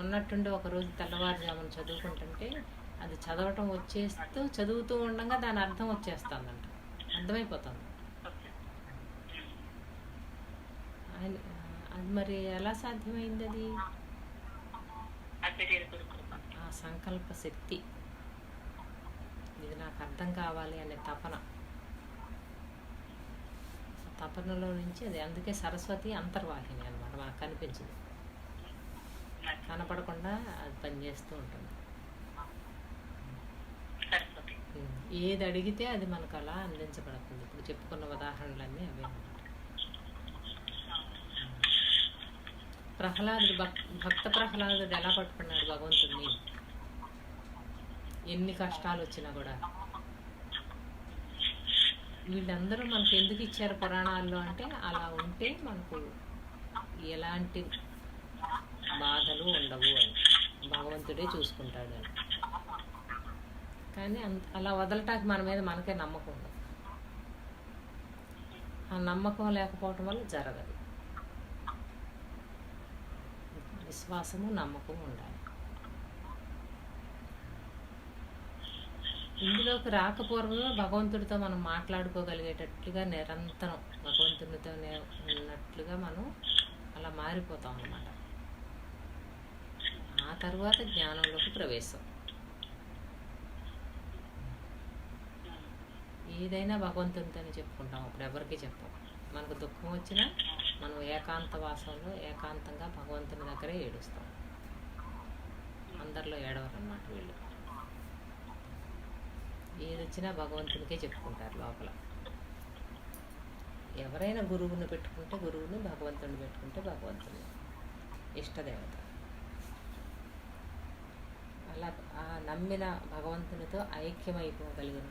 ఉన్నట్టుండి ఒకరోజు తెల్లవారుజామున చదువుకుంటుంటే అది చదవటం చదువుతూ ఉండగా దాని అర్థం వచ్చేస్తుందంట, అర్థమైపోతుంది. ఓకే. అది మరి ఎలా సాధ్యమైంది? అది అద్దె గురుకృప. ఆ సంకల్ప శక్తి, ఇది నాకు అర్థం కావాలి అనే తపనలో నుంచి అది. అందుకే సరస్వతి అంతర్వాహిని అనమాట, మనకు కనిపించదు, కనపడకుండా అది పనిచేస్తూ ఉంటుంది. సరస్వతి ఏది అడిగితే అది మనకు అలా అందించబడుతుంది. ఇప్పుడు చెప్పుకున్న ఉదాహరణలన్నీ అవే అన్నమాట. భక్త ప్రహ్లాదుడు ఎలా పట్టుకున్నాడు భగవంతుడిని? ఎన్ని కష్టాలు వచ్చినా కూడా. వీళ్ళందరూ మనకు ఎందుకు ఇచ్చారు పురాణాల్లో అంటే, అలా ఉంటే మనకు ఎలాంటి బాధలు ఉండవు అని, భగవంతుడే చూసుకుంటాడు అని. కానీ అలా వదలటానికి మన మీద మనకే నమ్మకం ఉండదు. ఆ నమ్మకం లేకపోవటం వల్ల జరగదు. విశ్వాసము నమ్మకం ఉండాలి. ఇందులోకి రాకపూర్వమే భగవంతుడితో మనం మాట్లాడుకోగలిగేటట్లుగా నిరంతరం భగవంతునితో ఉన్నట్లుగా మనం అలా మారిపోతాం అన్నమాట. ఆ తర్వాత జ్ఞానంలోకి ప్రవేశం. ఏదైనా భగవంతునితోనే చెప్పుకుంటాం, అప్పుడు ఎవరికి చెప్పం. మనకు దుఃఖం వచ్చినా మనం ఏకాంతవాసంలో ఏకాంతంగా భగవంతుని దగ్గరే ఏడుస్తాం. అందరిలో ఏడవరు అన్నమాట వీళ్ళు. ఏది వచ్చినా భగవంతునికే చెప్పుకుంటారు లోపల. ఎవరైనా గురువుని పెట్టుకుంటే గురువుని, భగవంతుని పెట్టుకుంటే భగవంతుని, ఇష్టదేవత. అలా ఆ నమ్మిన భగవంతునితో ఐక్యమైపోగలిగిన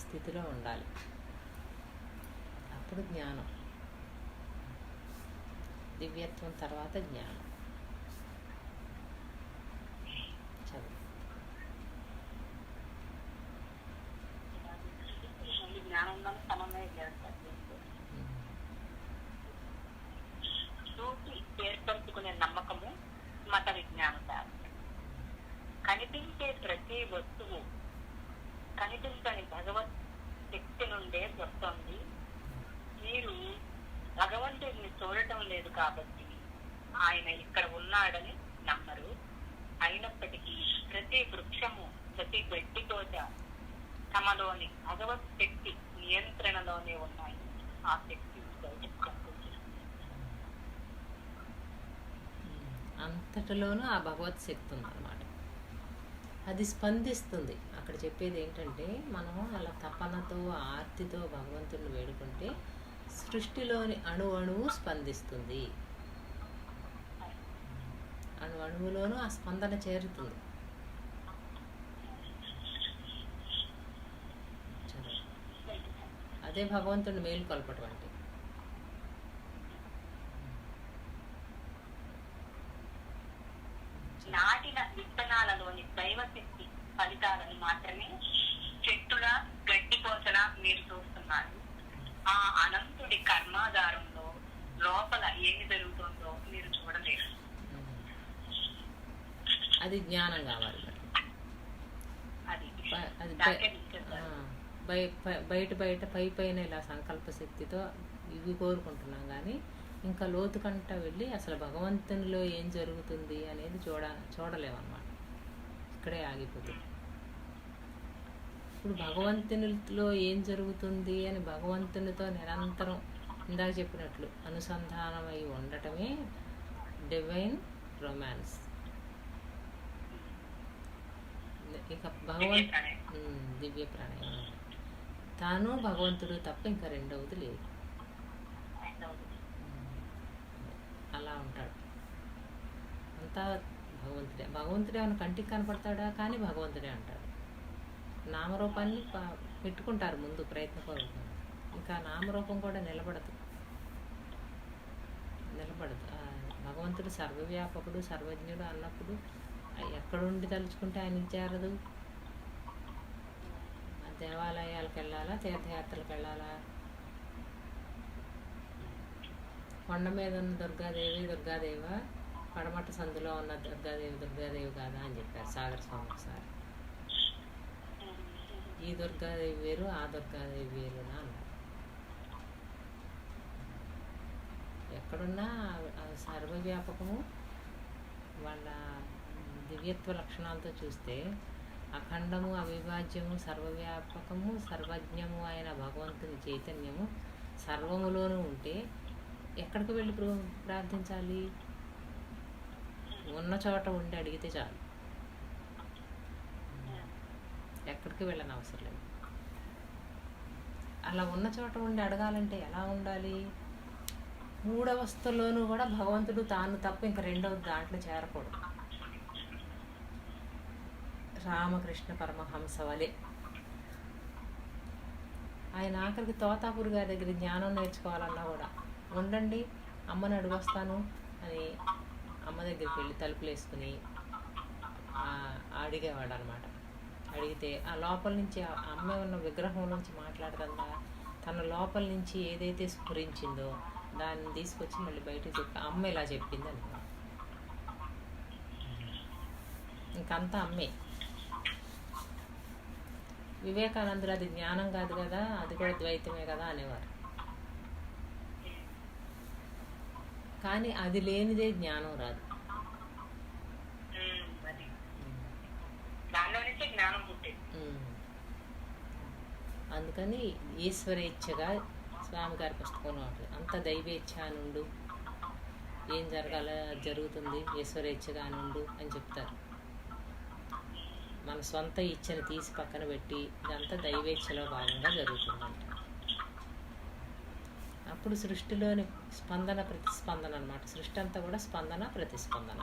స్థితిలో ఉండాలి. అప్పుడు జ్ఞానం. దివ్యత్వం తర్వాత జ్ఞానం. చదువు. జ్ఞానంలో సమన్వయం చేస్తారు. చూసి ఏర్పరచుకునే నమ్మకము మత విజ్ఞాన శాస్త్రం. కనిపించే ప్రతి వస్తువు కనిపించని భగవత్ శక్తి నుండే వస్తుంది. మీరు భగవంతుడిని చూడటం లేదు కాబట్టి ఆయన ఇక్కడ ఉన్నాడని నమ్మరు. అయినప్పటికీ ప్రతి వృక్షము, ప్రతి గడ్డి తోట తమలోని భగవత్ శక్తి నియంత్రణలోనే ఉన్నాయి. ఆ శక్తి బయటకు కనిపించింది. అంతటిలోనూ ఆ భగవత్ శక్తి ఉందన్నమాట. అది స్పందిస్తుంది. అక్కడ చెప్పేది ఏంటంటే, మనం అలా తపనతో ఆర్తితో భగవంతుడిని వేడుకుంటే సృష్టిలోని అణువును స్పందిస్తుంది. అణువులోనూ ఆ స్పందన చేరుతుంది. అదే భగవంతుడిని మేలుకొల్పటం అంటే. నాటిన విత్తనాలలోని దైవశక్తి ఫలితాలను మాత్రమే చెట్టులా గడ్డి పోచలా మీరు చూస్తున్నారు. ఆ అనంతుడి కర్మాధారంలో లోపల ఏమి జరుగుతుందో మీరు చూడలేరు. అది జ్ఞానం కావాలి. అది బయట పైన ఇలా సంకల్ప శక్తితో ఇవి కోరుకుంటున్నాం, కానీ ఇంకా లోతుకంట వెళ్ళి అసలు భగవంతునిలో ఏం జరుగుతుంది అనేది చూడలేమన్నమాట. ఇక్కడే ఆగిపోతుంది. ఇప్పుడు భగవంతునిలో ఏం జరుగుతుంది అని భగవంతునితో నిరంతరం ఇందాక చెప్పినట్లు అనుసంధానమై ఉండటమే డివైన్ రొమాన్స్. ఇక దివ్య ప్రణయం. తాను భగవంతుడు తప్ప ఇంకా రెండవది లేదు. అలా ఉంటాడు. అంతా భగవంతుడే. భగవంతుడే అని కంటికి కనపడతాడా, కానీ భగవంతుడే అంటాడు. నామరూపాన్ని పెట్టుకుంటారు ముందు ప్రయత్నపూర్వకంగా. ఇంకా నామరూపం కూడా నిలబడదు. భగవంతుడు సర్వవ్యాపకుడు, సర్వజ్ఞుడు అన్నప్పుడు ఎక్కడుండి తలుచుకుంటే ఆయనకి చేరదు. దేవాలయాలకు వెళ్ళాలా, తీర్థయాత్రలకు వెళ్ళాలా? కొండ మీద ఉన్న దుర్గాదేవ పడమట సందులో ఉన్న దుర్గాదేవి కాదా అని చెప్పారు సాగర్ స్వామి ఒకసారి. ఈ దుర్గాదేవి వేరు ఆ దుర్గాదేవి వేరునా అన్నారు. ఎక్కడున్నా సర్వవ్యాపకము, వాళ్ళ దివ్యత్వ లక్షణాలతో చూస్తే అఖండము, అవిభాజ్యము, సర్వవ్యాపకము, సర్వజ్ఞము అయిన భగవంతుని చైతన్యము సర్వములోనూ ఉంటే ఎక్కడికి వెళ్ళి ప్రార్థించాలి? ఉన్న చోట ఉండి అడిగితే చాలు, ఎక్కడికి వెళ్ళని అవసరం లేదు. అలా ఉన్న చోట ఉండి అడగాలంటే ఎలా ఉండాలి? మూడవస్థలోనూ కూడా భగవంతుడు తాను తప్ప ఇంకా రెండవ దాంట్లో చేరకూడదు. రామకృష్ణ పరమహంస వలె ఆయన ఆఖరికి తోతాపూర్ గారి దగ్గర జ్ఞానం నేర్చుకోవాలన్నా కూడా ఉండండి అమ్మని అడుగొస్తాను అని అమ్మ దగ్గరికి వెళ్ళి తలుపులు వేసుకుని అడిగేవాడు అనమాట. అడిగితే ఆ లోపల నుంచి అమ్మ ఉన్న విగ్రహం నుంచి మాట్లాడుతుందా, తన లోపల నుంచి ఏదైతే స్ఫురించిందో దాన్ని తీసుకొచ్చి మళ్ళీ బయటకు చెప్పి అమ్మ ఇలా చెప్పింది అనుకో, ఇంకంతా అమ్మే. వివేకానందుడు అది జ్ఞానం కాదు కదా, అది కూడా ద్వైతమే కదా అనేవారు. కానీ అది లేనిదే జ్ఞానం రాదు. అందుకని ఈశ్వరేచ్ఛగా స్వామి గారి పుస్తకంలో ఉంటుంది. అంత దైవేచ్ఛ నుండు, ఏం జరగాల జరుగుతుంది ఈశ్వరేచ్ఛగా నుండు అని చెప్తారు. మన సొంత ఇచ్చని తీసి పక్కన పెట్టి ఇదంతా దైవేచ్ఛలో భాగంగా జరుగుతుందంట. అప్పుడు సృష్టిలోని స్పందన ప్రతిస్పందన అనమాట. సృష్టి అంతా కూడా స్పందన ప్రతిస్పందన.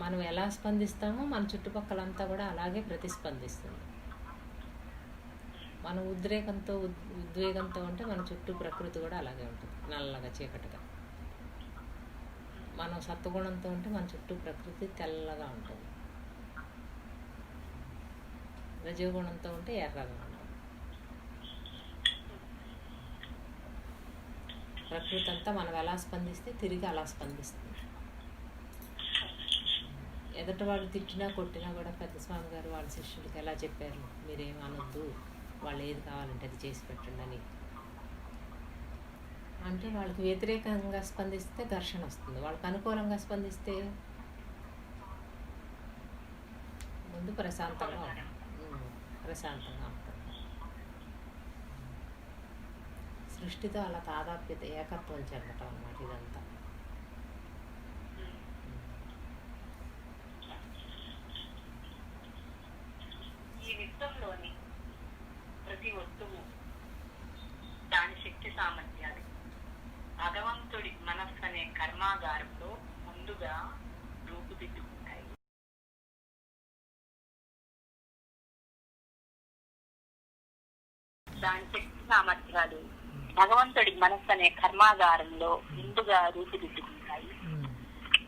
మనం ఎలా స్పందిస్తామో మన చుట్టుపక్కలంతా కూడా అలాగే ప్రతిస్పందిస్తుంది. మనం ఉద్వేగంతో ఉంటే మన చుట్టూ ప్రకృతి కూడా అలాగే ఉంటుంది, నల్లగా చీకటిగా. మనం సత్వగుణంతో ఉంటే మన చుట్టూ ప్రకృతి తెల్లగా ఉంటుంది, రజోగుణంతో ఉంటే ఎర్రగా ఉంటుంది. ప్రకృతి అంతా మనం ఎలా స్పందిస్తే తిరిగి అలా స్పందిస్తుంది. ఎదుటి వాళ్ళు తిట్టినా కొట్టినా కూడా పెద్ద స్వామి గారు వాళ్ళ శిష్యుడికి ఎలా చెప్పారు, మీరేం అనొద్దు, వాళ్ళు ఏది కావాలంటే అది చేసి పెట్టండి అని. అంటే వాళ్ళకి వ్యతిరేకంగా స్పందిస్తే ఘర్షణ వస్తుంది, వాళ్ళకి అనుకూలంగా స్పందిస్తే ముందు ప్రశాంతంగా ఉంటుంది. సృష్టితో అలా తాదాప్యత, ఏకత్వం చెందటం అన్నమాట ఇదంతా. ఈ విశ్వంలోని ప్రతి వస్తువు దాని శక్తి సామర్థ్యాలు భగవంతుడి మనస్సు అనే కర్మాగారంలో ముందుగా రూపుదిద్దుకుంటాయి. దాని శక్తి సామర్థ్యాలు భగవంతుడి మనస్సు అనే కర్మాగారంలో ముందుగా రూపుదిద్దుకుంటాయి.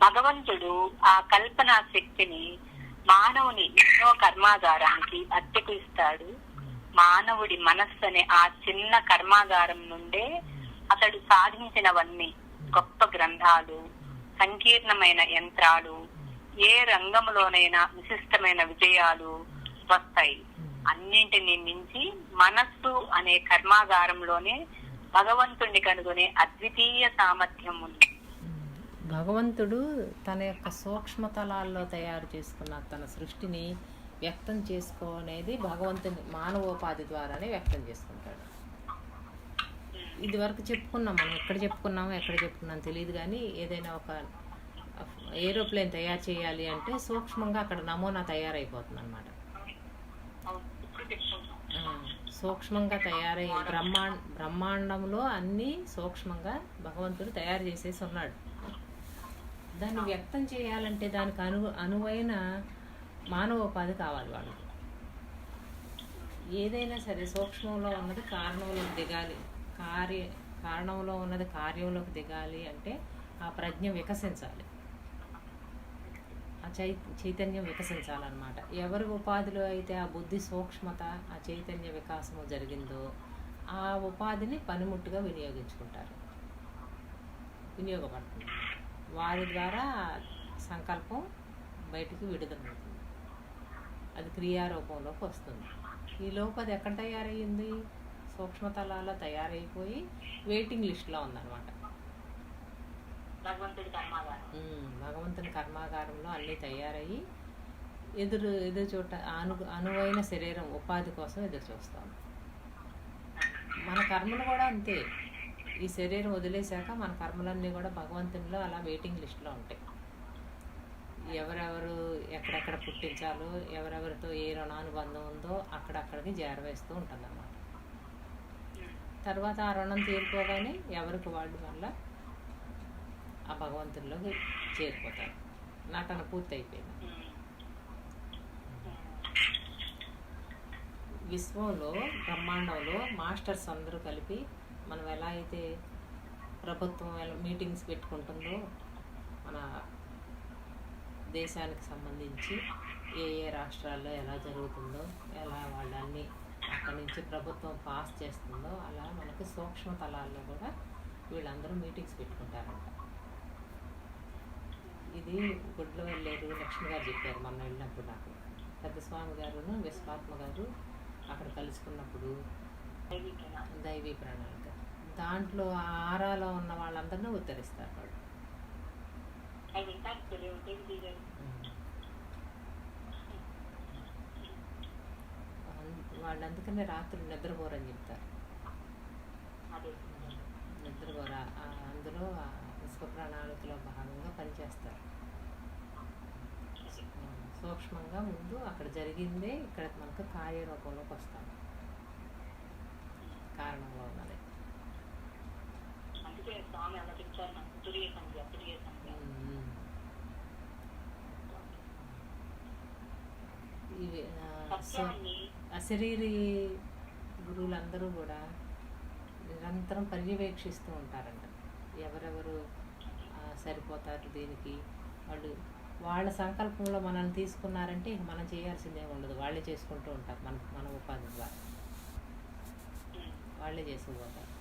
భగవంతుడు ఆ కల్పనా శక్తిని మానవుని ఎన్నో కర్మాగారానికి అద్దెకు ఇస్తాడు. మానవుడి మనస్సు అనే ఆ చిన్న కర్మాగారం నుండే అతడు సాధించినవన్నీ గొప్ప గ్రంథాలు, సంకీర్ణమైన యంత్రాలు, ఏ రంగంలోనైనా విశిష్టమైన విజయాలు వస్తాయి. అన్నింటినీ మించి మనస్సు అనే కర్మాగారంలోనే భగవంతుడిని కనుగొనే అద్వితీయ సామర్థ్యం ఉంది. భగవంతుడు తన యొక్క సూక్ష్మతలాల్లో తయారు చేసుకున్న తన సృష్టిని వ్యక్తం చేసుకోనేది భగవంతుని మానవోపాధి ద్వారానే వ్యక్తం చేసుకుంటాడు. ఇది వరకు చెప్పుకున్నాం, మనం ఎక్కడ చెప్పుకున్నాం తెలియదు. కానీ ఏదైనా ఒక ఏరోప్లేన్ తయారు చేయాలి అంటే సూక్ష్మంగా అక్కడ నమూనా తయారైపోతుంది అన్నమాట. సూక్ష్మంగా తయారై బ్రహ్మాండంలో అన్నీ సూక్ష్మంగా భగవంతుడు తయారు చేసేసి ఉన్నాడు. దాన్ని వ్యక్తం చేయాలంటే దానికి అనువైన మానవోపాధి కావాలి వాళ్ళకి. ఏదైనా సరే సూక్ష్మంలో ఉన్నది కారణంలోకి దిగాలి, కారణంలో ఉన్నది కార్యంలోకి దిగాలి అంటే ఆ ప్రజ్ఞ వికసించాలి, ఆ చైతన్యం వికసించాలన్నమాట. ఎవరి ఉపాధిలో అయితే ఆ బుద్ధి సూక్ష్మత, ఆ చైతన్య వికాసము జరిగిందో ఆ ఉపాధిని పనిముట్టుగా వినియోగపడుతుంది. వారి ద్వారా సంకల్పం బయటికి విడుదలవుతుంది, అది క్రియారూపంలోకి వస్తుంది. ఈలోపు అది ఎక్కడ తయారయ్యింది? సూక్ష్మతలాల్లో తయారైపోయి వెయిటింగ్ లిస్ట్లో ఉందన్నమాట. భగవంతుని కర్మాగారంలో అన్నీ తయారయ్యి ఎదురు చూట అనువైన శరీరం ఉపాధి కోసం ఎదురు చూస్తాం. మన కర్మలు కూడా అంతే. ఈ శరీరం వదిలేశాక మన కర్మలన్నీ కూడా భగవంతునిలో అలా వెయిటింగ్ లిస్ట్లో ఉంటాయి. ఎవరెవరు ఎక్కడెక్కడ పుట్టించాలో, ఎవరెవరితో ఏ రుణానుబంధం ఉందో అక్కడక్కడికి చేరవేస్తూ ఉంటుందన్నమాట. తర్వాత ఆ రుణం తీరిపోగానే ఎవరికి వాళ్ళు వల్ల ఆ భగవంతునిలోకి చేరిపోతారు. నటన పూర్తయిపోయింది. విశ్వంలో, బ్రహ్మాండంలో మాస్టర్స్ అందరూ కలిపి మనం ఎలా అయితే ప్రభుత్వం మీటింగ్స్ పెట్టుకుంటుందో, మన దేశానికి సంబంధించి ఏ రాష్ట్రాల్లో ఎలా జరుగుతుందో, ఎలా వాళ్ళన్నీ అక్కడి నుంచి ప్రభుత్వం పాస్ చేస్తుందో, అలా మనకి సూక్ష్మ తలాల్లో కూడా వీళ్ళందరూ మీటింగ్స్ పెట్టుకుంటారంట. ఇది గుడ్లో వెళ్ళారు లక్ష్మి గారు చెప్పారు మొన్న వెళ్ళినప్పుడు. నాకు పెద్ద స్వామి గారును విశ్వాత్మ గారు అక్కడ కలుసుకున్నప్పుడు దైవీ ప్రణాళిక దాంట్లో ఆరాలో ఉన్న వాళ్ళందరినీ ఉత్తరిస్తారు వాళ్ళు. వాళ్ళు అందుకనే రాత్రులు నిద్రపోరని చెప్తారు. నిద్రపోరా అందులో విశ్వ ప్రణాళికలో భాగంగా పనిచేస్తారు. సూక్ష్మంగా ముందు అక్కడ జరిగిందే ఇక్కడ మనకు కార్యరూపంలోకి వస్తాం. కారణంగా ఉన్నది. ఇవి అశరీరి గురువులందరూ కూడా నిరంతరం పర్యవేక్షిస్తూ ఉంటారంట. ఎవరెవరు సరిపోతారు దీనికి, వాళ్ళు వాళ్ళ సంకల్పంలో మనల్ని తీసుకున్నారంటే ఇక మనం చేయాల్సిందే ఉండదు, వాళ్ళే చేసుకుంటూ ఉంటారు. మన ఉపాధి ద్వారా వాళ్ళే చేసుకుపోతారు.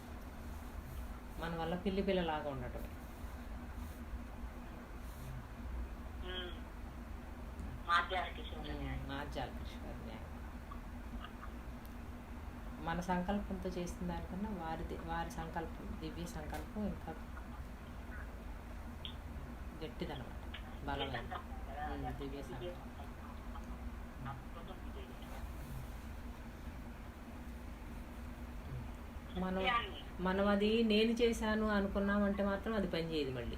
మన వల్ల పిల్లలాగా ఉండటం. మార్జాల కృష్ణ మన సంకల్పంతో చేసిన దానికన్నా వారి సంకల్పం, దివ్య సంకల్పం ఇంకా గట్టిదనమాట, బలమైన దివ్య సంకల్పం. మనం అది నేను చేశాను అనుకున్నామంటే మాత్రం అది పనిచేయదు. మళ్ళీ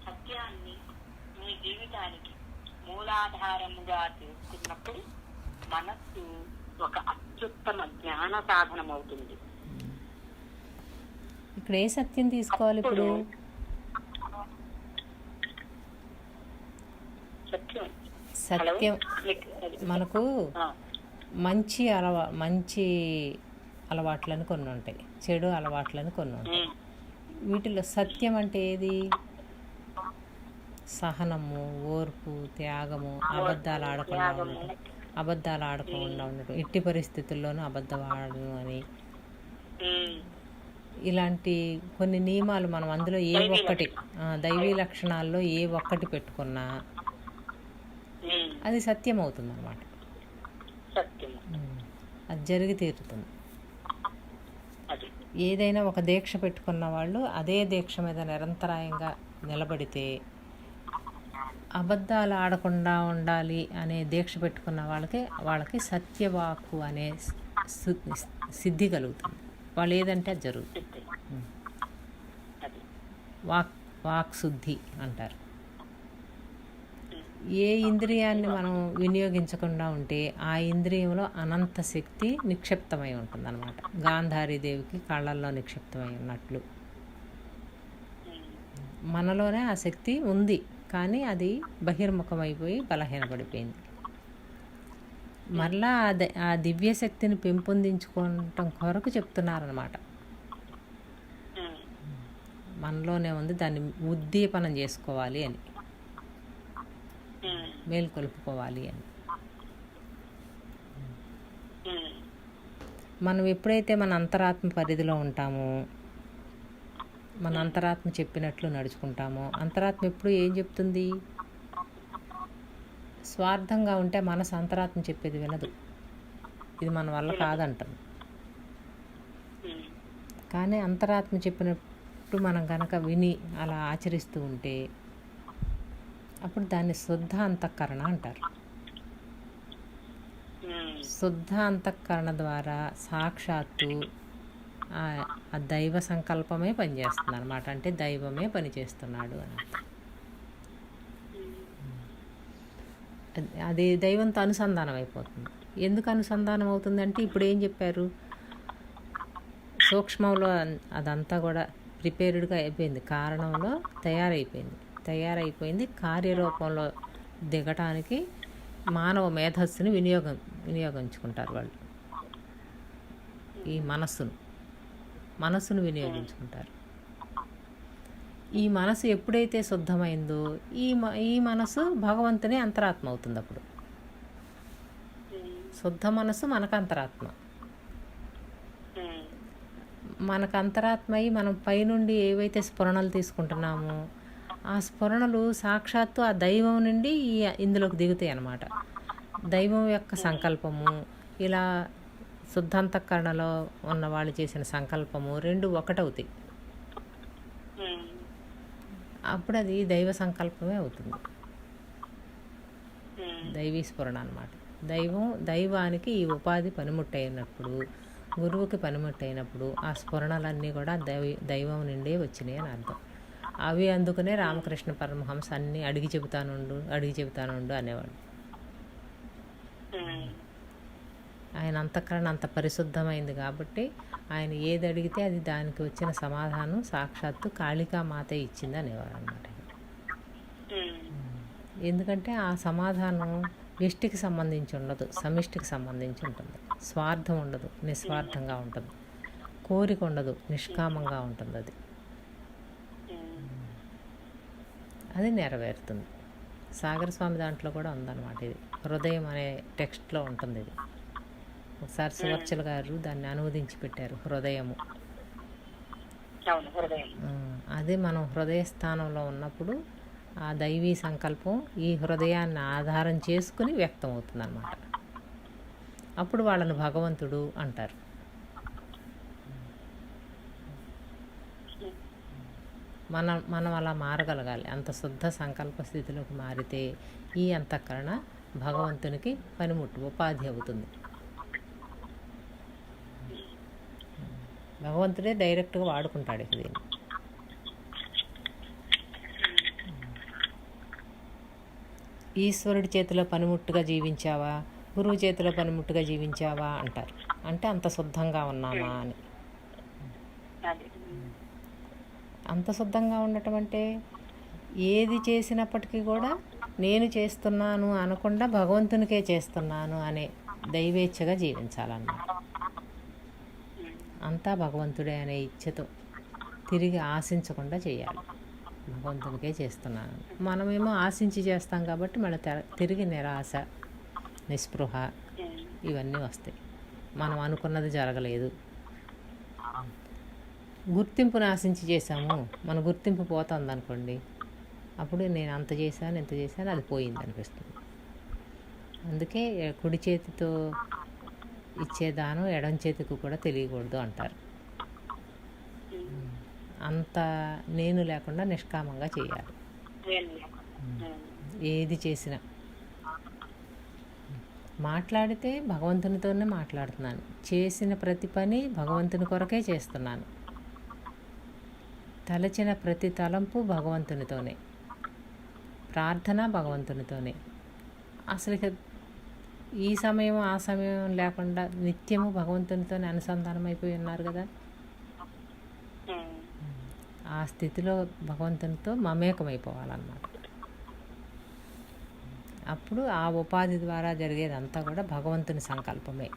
సత్యాన్ని మీ జీవితానికి మూలాధారముగా తీసుకున్నప్పుడు మనస్సు ఒక అత్యుత్తమ జ్ఞాన సాధనం అవుతుంది. ఇక్కడ ఏ సత్యం తీసుకోవాలి? ఇప్పుడు సత్యం మనకు మంచి అలవాట్లని కొన్ని ఉంటాయి, చెడు అలవాట్లని కొన్ని ఉంటాయి. వీటిలో సత్యం అంటే ఏది? సహనము, ఓర్పు, త్యాగము, అబద్ధాలు ఆడకుండా ఉండటం, ఎట్టి పరిస్థితుల్లోనూ అబద్ధం ఆడను అని, ఇలాంటి కొన్ని నియమాలు మనం అందులో ఏ ఒక్కటి దైవీ లక్షణాల్లో ఏ ఒక్కటి పెట్టుకున్నా అది సత్యం అవుతుంది అన్నమాట. అది జరిగి తీరుతుంది. ఏదైనా ఒక దీక్ష పెట్టుకున్న వాళ్ళు అదే దీక్ష మీద నిరంతరాయంగా నిలబడితే, అబద్ధాలు ఆడకుండా ఉండాలి అనే దీక్ష పెట్టుకున్న వాళ్ళకి సత్యవాక్కు అనే సిద్ధి కలుగుతుంది. వాళ్ళు ఏదంటే అది జరుగుతుంది. వాక్ శుద్ధి అంటారు. ఏ ఇంద్రియాన్ని మనం వినియోగించకుండా ఉంటే ఆ ఇంద్రియంలో అనంత శక్తి నిక్షిప్తమై ఉంటుంది అన్నమాట. గాంధారీదేవికి కళ్ళల్లో నిక్షిప్తమై ఉన్నట్లు మనలోనే ఆ శక్తి ఉంది, కానీ అది బహిర్ముఖమైపోయి బలహీనపడిపోయింది. మరలా ఆ దివ్యశక్తిని పెంపొందించుకోవటం కొరకు చెప్తున్నారన్నమాట. మనలోనే ఉంది, దాన్ని ఉద్దీపనం చేసుకోవాలి అని, మేల్కొల్పుకోవాలి అని. మనం ఎప్పుడైతే మన అంతరాత్మ పరిధిలో ఉంటామో, మన అంతరాత్మ చెప్పినట్లు నడుచుకుంటామో, అంతరాత్మ ఎప్పుడు ఏం చెప్తుంది? స్వార్థంగా ఉంటే మనసు అంతరాత్మ చెప్పేది వినదు, ఇది మన వల్ల కాదంటాం. కానీ అంతరాత్మ చెప్పినట్టు మనం కనుక విని అలా ఆచరిస్తూ ఉంటే అప్పుడు దాన్ని శుద్ధ అంతఃకరణ అంటారు. శుద్ధ అంతఃకరణ ద్వారా సాక్షాత్తు ఆ దైవ సంకల్పమే పనిచేస్తుంది అనమాట. అంటే దైవమే పనిచేస్తున్నాడు అని అర్థం. అది దైవంతో అనుసంధానం అయిపోతుంది. ఎందుకు అనుసంధానం అవుతుంది అంటే ఇప్పుడు ఏం చెప్పారు, సూక్ష్మంలో అదంతా కూడా ప్రిపేర్డ్గా అయిపోయింది, కారణంలో తయారైపోయింది. కార్యరూపంలో దిగటానికి మానవ మేధస్సుని వినియోగించుకుంటారు వాళ్ళు. ఈ మనస్సును వినియోగించుకుంటారు. ఈ మనసు ఎప్పుడైతే శుద్ధమైందో ఈ మనసు భగవంతుని అంతరాత్మ అవుతుంది. అప్పుడు శుద్ధ మనసు మనకు అంతరాత్మ. మనకు అంతరాత్మ అయి మనం పైనుండి ఏవైతే స్ఫురణలు తీసుకుంటున్నామో ఆ స్ఫురణలు సాక్షాత్తు ఆ దైవం నుండి ఇందులోకి దిగుతాయి అన్నమాట. దైవం యొక్క సంకల్పము, ఇలా శుద్ధాంతఃకరణలో ఉన్న వాళ్ళు చేసిన సంకల్పము రెండు ఒకటవుతాయి. అప్పుడు అది దైవ సంకల్పమే అవుతుంది, దైవీ స్ఫురణ అన్నమాట. దైవానికి ఈ ఉపాధి పనిముట్టయినప్పుడు, గురువుకి పనిముట్టయినప్పుడు ఆ స్ఫురణలన్నీ కూడా దైవం నుండే వచ్చినాయి అని అర్థం. అవి అందుకనే రామకృష్ణ పరమహంస అన్నీ అడిగి చెబుతానుండు అనేవాడు. ఆయన అంతఃకరణ అంత పరిశుద్ధమైంది కాబట్టి ఆయన ఏది అడిగితే అది దానికి వచ్చిన సమాధానం సాక్షాత్తు కాళికామాత ఇచ్చింది అనేవాడు అన్నమాట. ఎందుకంటే ఆ సమాధానం వ్యష్టికి సంబంధించి ఉండదు, సమిష్టికి సంబంధించి ఉంటుంది. స్వార్థం ఉండదు, నిస్వార్థంగా ఉంటుంది. కోరిక ఉండదు, నిష్కామంగా ఉంటుంది. అది నెరవేరుతుంది. సాగర స్వామి దాంట్లో కూడా ఉందన్నమాట. ఇది హృదయం అనే టెక్స్ట్లో ఉంటుంది. ఇది ఒకసారి సువర్చల గారు దాన్ని అనువదించి పెట్టారు, హృదయము. అదే మనం హృదయ స్థానంలో ఉన్నప్పుడు ఆ దైవీ సంకల్పం ఈ హృదయాన్ని ఆధారం చేసుకుని వ్యక్తం అవుతుంది అన్నమాట. అప్పుడు వాళ్ళను భగవంతుడు అంటారు. మనం అలా మారగలగాలి. అంత శుద్ధ సంకల్ప స్థితిలోకి మారితే ఈ అంతఃకరణ భగవంతునికి పనిముట్టు, ఉపాధి అవుతుంది. భగవంతుడే డైరెక్ట్గా వాడుకుంటాడు దీన్ని. ఈశ్వరుడి చేతిలో పనిముట్టుగా జీవించావా, గురువు చేతిలో పనిముట్టుగా జీవించావా అంటారు. అంటే అంత శుద్ధంగా ఉన్నామా అని. అంత శుద్ధంగా ఉండటం అంటే ఏది చేసినప్పటికీ కూడా నేను చేస్తున్నాను అనకుండా భగవంతునికే చేస్తున్నాను అనే దైవేచ్ఛగా జీవించాలన్నమాట. అంతా భగవంతుడే అనే ఇచ్ఛతో తిరిగి ఆశించకుండా చేయాలి. భగవంతునికే చేస్తున్నాను. మనమేమో ఆశించి చేస్తాం కాబట్టి మళ్ళీ తిరిగి నిరాశ, నిస్పృహ ఇవన్నీ వస్తాయి. మనం అనుకున్నది జరగలేదు, గుర్తింపుని ఆశించి చేసాము, మన గుర్తింపు పోతుంది అనుకోండి, అప్పుడు నేను అంత చేశాను ఇంత చేశాను అది పోయింది అనిపిస్తుంది. అందుకే కుడి చేతితో ఇచ్చే దానం ఎడం చేతికి కూడా తెలియకూడదు అంటారు. అంత నేను లేకుండా నిష్కామంగా చేయాలి ఏది చేసినా. మాట్లాడితే భగవంతునితోనే మాట్లాడుతున్నాను, చేసిన ప్రతి పని భగవంతుని కొరకే చేస్తున్నాను, తలచిన ప్రతి తలంపు భగవంతునితోనే, ప్రార్థన భగవంతునితోనే. అసలు ఈ సమయం ఆ సమయం లేకుండా నిత్యము భగవంతునితోనే అనుసంధానం అయిపోయి ఉన్నారు కదా. ఆ స్థితిలో భగవంతునితో మమేకమైపోవాలన్నమాట. అప్పుడు ఆ ఉపాధి ద్వారా జరిగేదంతా కూడా భగవంతుని సంకల్పమే.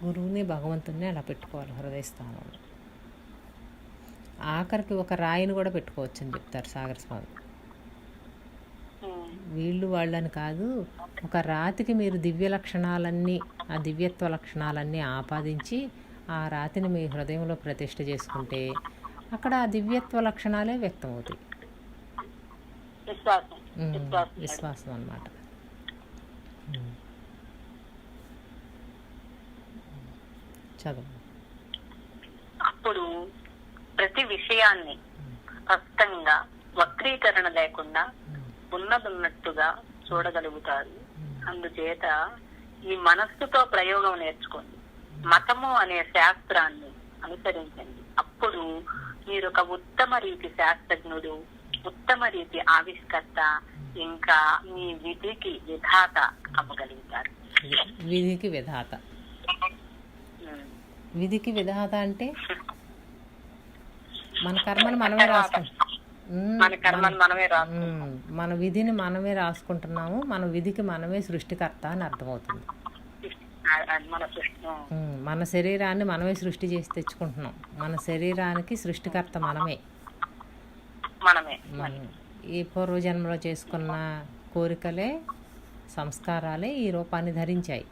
గురువుని భగవంతుని అలా పెట్టుకోవాలి హృదయస్థానంలో. ఆఖరికి ఒక రాయిని కూడా పెట్టుకోవచ్చు అని చెప్తారు సాగర స్వామి. వీళ్ళు వాళ్ళని కాదు, ఒక రాతికి మీరు దివ్య లక్షణాలన్నీ, ఆ దివ్యత్వ లక్షణాలన్నీ ఆపాదించి ఆ రాతిని మీ హృదయంలో ప్రతిష్ఠ చేసుకుంటే అక్కడ ఆ దివ్యత్వ లక్షణాలే వ్యక్తమవుతాయి. విశ్వాసం అన్నమాట. చదువు. అప్పుడు ప్రతి విషయాన్ని స్పష్టంగా వక్రీకరణ లేకుండా ఉన్నదున్నట్టుగా చూడగలుగుతారు. అందుచేత ఈ మనస్సుతో ప్రయోగం నేర్చుకోండి, మతము అనే శాస్త్రాన్ని అనుసరించండి. అప్పుడు మీరు ఒక ఉత్తమ రీతి శాస్త్రజ్ఞుడు, ఉత్తమ రీతి ఆవిష్కర్త, ఇంకా మీ విధికి విధాత అవ్వగలుగుతారు. విధికి విధాత. విధికి విధాత అంటే మన కర్మను మనమే రాసుకుంటాం. మన విధిని మనమే రాసుకుంటున్నాము. మన విధికి మనమే సృష్టికర్త అని అర్థమవుతుంది. మన శరీరాన్ని మనమే సృష్టి చేసి తెచ్చుకుంటున్నాం. మన శరీరానికి సృష్టికర్త మనమే. ఈ పూర్వజన్మలో చేసుకున్న కోరికలే, సంస్కారాలే ఈ రూపాన్ని ధరించాయి.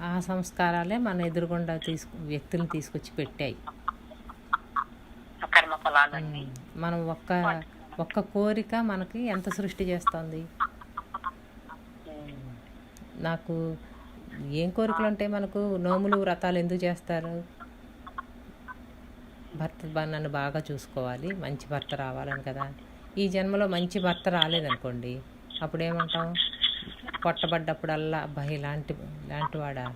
ఆ సంస్కారాలే మన ఎదురుగుండా వ్యక్తులను తీసుకొచ్చి పెట్టాయి. మనం ఒక్క కోరిక మనకి ఎంత సృష్టి చేస్తుంది. నాకు ఏం కోరికలు ఉంటాయి మనకు? నోములు వ్రతాలు ఎందుకు చేస్తారు? భర్త నన్ను బాగా చూసుకోవాలి, మంచి భర్త రావాలని కదా. ఈ జన్మలో మంచి భర్త రాలేదనుకోండి, అప్పుడు ఏమంటాం? కొట్టబడ్డప్పుడల్లా అబ్బాయి ఇలాంటి వాడా,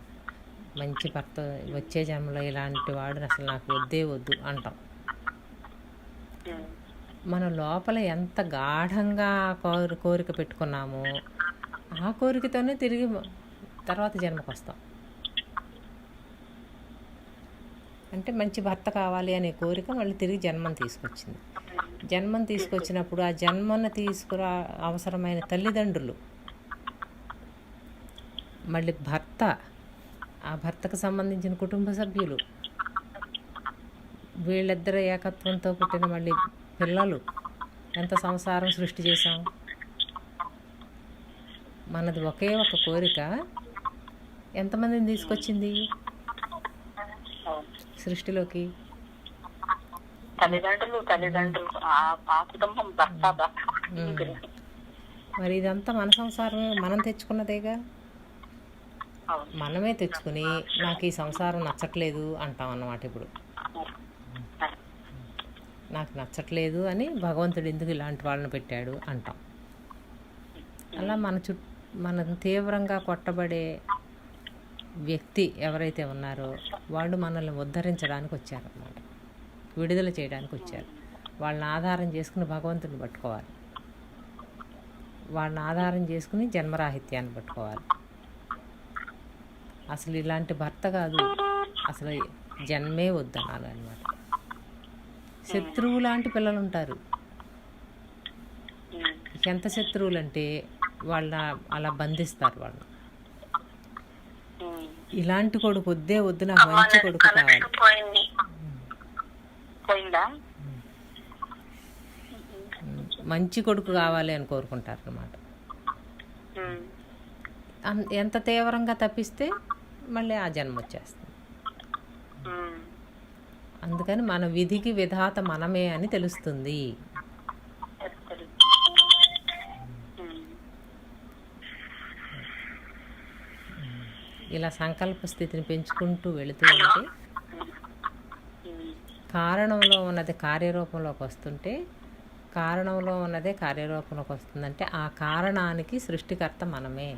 మంచి భర్త వచ్చే జన్మలో ఇలాంటి వాడు అసలు నాకు వద్దే వద్దు అంటాం. మన లోపల ఎంత గాఢంగా కోరిక పెట్టుకున్నామో ఆ కోరికతోనే తిరిగి తర్వాత జన్మకు వస్తాం. అంటే మంచి భర్త కావాలి అనే కోరిక మళ్ళీ తిరిగి జన్మను తీసుకొచ్చింది. జన్మను తీసుకొచ్చినప్పుడు ఆ జన్మను తీసుకురా అవసరమైన తల్లిదండ్రులు, మళ్ళీ భర్త, ఆ భర్తకు సంబంధించిన కుటుంబ సభ్యులు, వీళ్ళిద్దరు ఏకత్వంతో పుట్టిన మళ్ళీ పిల్లలు, ఎంత సంసారం సృష్టి చేశాం. మనది ఒకే ఒక కోరిక ఎంతమందిని తీసుకొచ్చింది సృష్టిలోకి? మరి ఇదంతా మన సంసారమే, మనం తెచ్చుకున్నదేగా. మనమే తెచ్చుకుని నాకు ఈ సంసారం నచ్చట్లేదు అంటాం అన్నమాట. ఇప్పుడు నాకు నచ్చట్లేదు అని భగవంతుడు ఎందుకు ఇలాంటి వాళ్ళని పెట్టాడు అంటాం. అలా మనం తీవ్రంగా కొట్టబడే వ్యక్తి ఎవరైతే ఉన్నారో వాళ్ళు మనల్ని ఉద్ధరించడానికి వచ్చారన్నమాట, విడుదల చేయడానికి వచ్చారు. వాళ్ళని ఆధారం చేసుకుని భగవంతుడిని పట్టుకోవాలి, వాళ్ళని ఆధారం చేసుకుని జన్మరాహిత్యాన్ని పట్టుకోవాలి. అసలు ఇలాంటి భర్త కాదు, అసలు జన్మే వద్దనాలి అన్నమాట. శత్రువు లాంటి పిల్లలు ఉంటారు. ఎంత శత్రువులు అంటే వాళ్ళ అలా బంధిస్తారు వాళ్ళు. ఇలాంటి కొడుకు వద్దే వద్దు, నాకు మంచి కొడుకు కావాలి. మంచి కొడుకు కావాలి అని కోరుకుంటారు అన్నమాట. ఎంత తీవ్రంగా తప్పిస్తే మళ్ళీ ఆ జన్మ వచ్చేస్తుంది. అందుకని మన విధికి విధాత మనమే అని తెలుస్తుంది. ఇలా సంకల్ప స్థితిని పెంచుకుంటూ వెళుతూ ఉంటే కారణంలో ఉన్నది కార్యరూపంలోకి వస్తుంటే, కారణంలో ఉన్నదే కార్యరూపంలోకి వస్తుందంటే ఆ కారణానికి సృష్టికర్త మనమే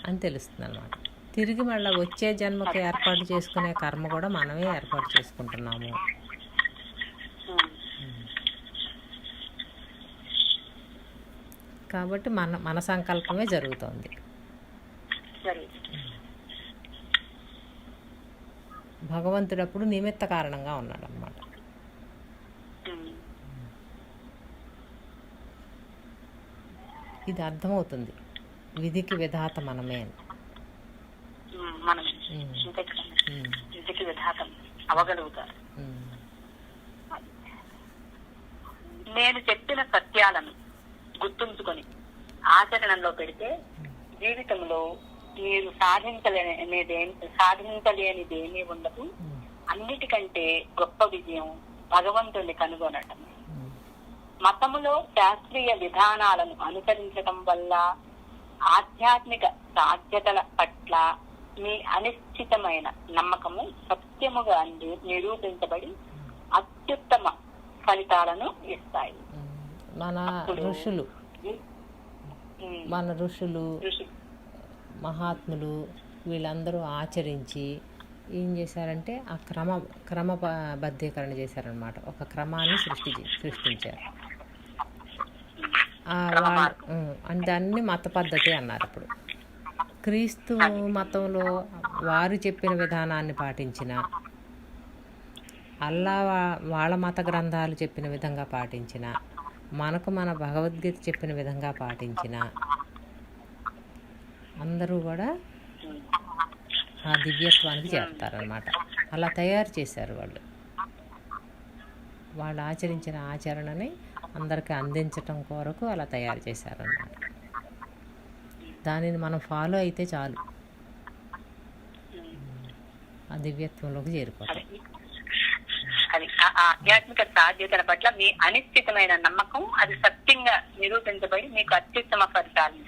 అని తెలుస్తుంది అన్నమాట. తిరిగి మళ్ళీ వచ్చే జన్మకి ఏర్పాటు చేసుకునే కర్మ కూడా మనమే ఏర్పాటు చేసుకుంటున్నాము. కాబట్టి మన సంకల్పమే జరుగుతోంది. భగవంతుడు అప్పుడు నిమిత్త కారణంగా ఉన్నాడు అన్నమాట. ఇది అర్థమవుతుంది, విధికి విధాత మనమే అని. విధికి విధాతం అవ్వగలుగుతారు. నేను చెప్పిన సత్యాలను గుర్తుంచుకొని ఆచరణలో పెడితే జీవితంలో మీరు సాధించలేనిదేమీ ఉండదు. అన్నిటికంటే గొప్ప విజయం భగవంతుని కనుగొనటం. మతములో శాస్త్రీయ విధానాలను అనుసరించటం వల్ల ఆధ్యాత్మిక సాధ్యతల పట్ల మీ అనిశ్చితమైన నమ్మకము సత్యముగా నిరూపించబడి అత్యుత్తమ ఫలితాలను ఇస్తాయి. మన ఋషులు మహాత్ములు వీళ్ళందరూ ఆచరించి ఏం చేశారంటే ఆ క్రమబద్ధీకరణ చేశారనమాట. ఒక క్రమాన్ని సృష్టించారు. దాన్ని మత పద్ధతి అన్నారు. అప్పుడు క్రీస్తు మతంలో వారు చెప్పిన విధానాన్ని పాటించిన, అల్లా వాళ్ళ మత గ్రంథాలు చెప్పిన విధంగా పాటించిన, మనకు మన భగవద్గీత చెప్పిన విధంగా పాటించిన అందరూ కూడా ఆ దివ్యత్వానికి చేస్తారనమాట. అలా తయారు చేశారు వాళ్ళు ఆచరించిన ఆచరణని అందరికీ అందించటం కొరకు అలా తయారు చేశారన్నమాట. దానిని మనం ఫాలో అయితే చాలు, ఆ దివ్యత్వంలోకి చేరిపోతాం. అది ఆధ్యాత్మిక సాధ్యతల పట్ల మీ అనిశ్చితమైన నమ్మకం అది సత్యంగా నిరూపించబడి మీకు అత్యుత్తమ ఫలితాలు.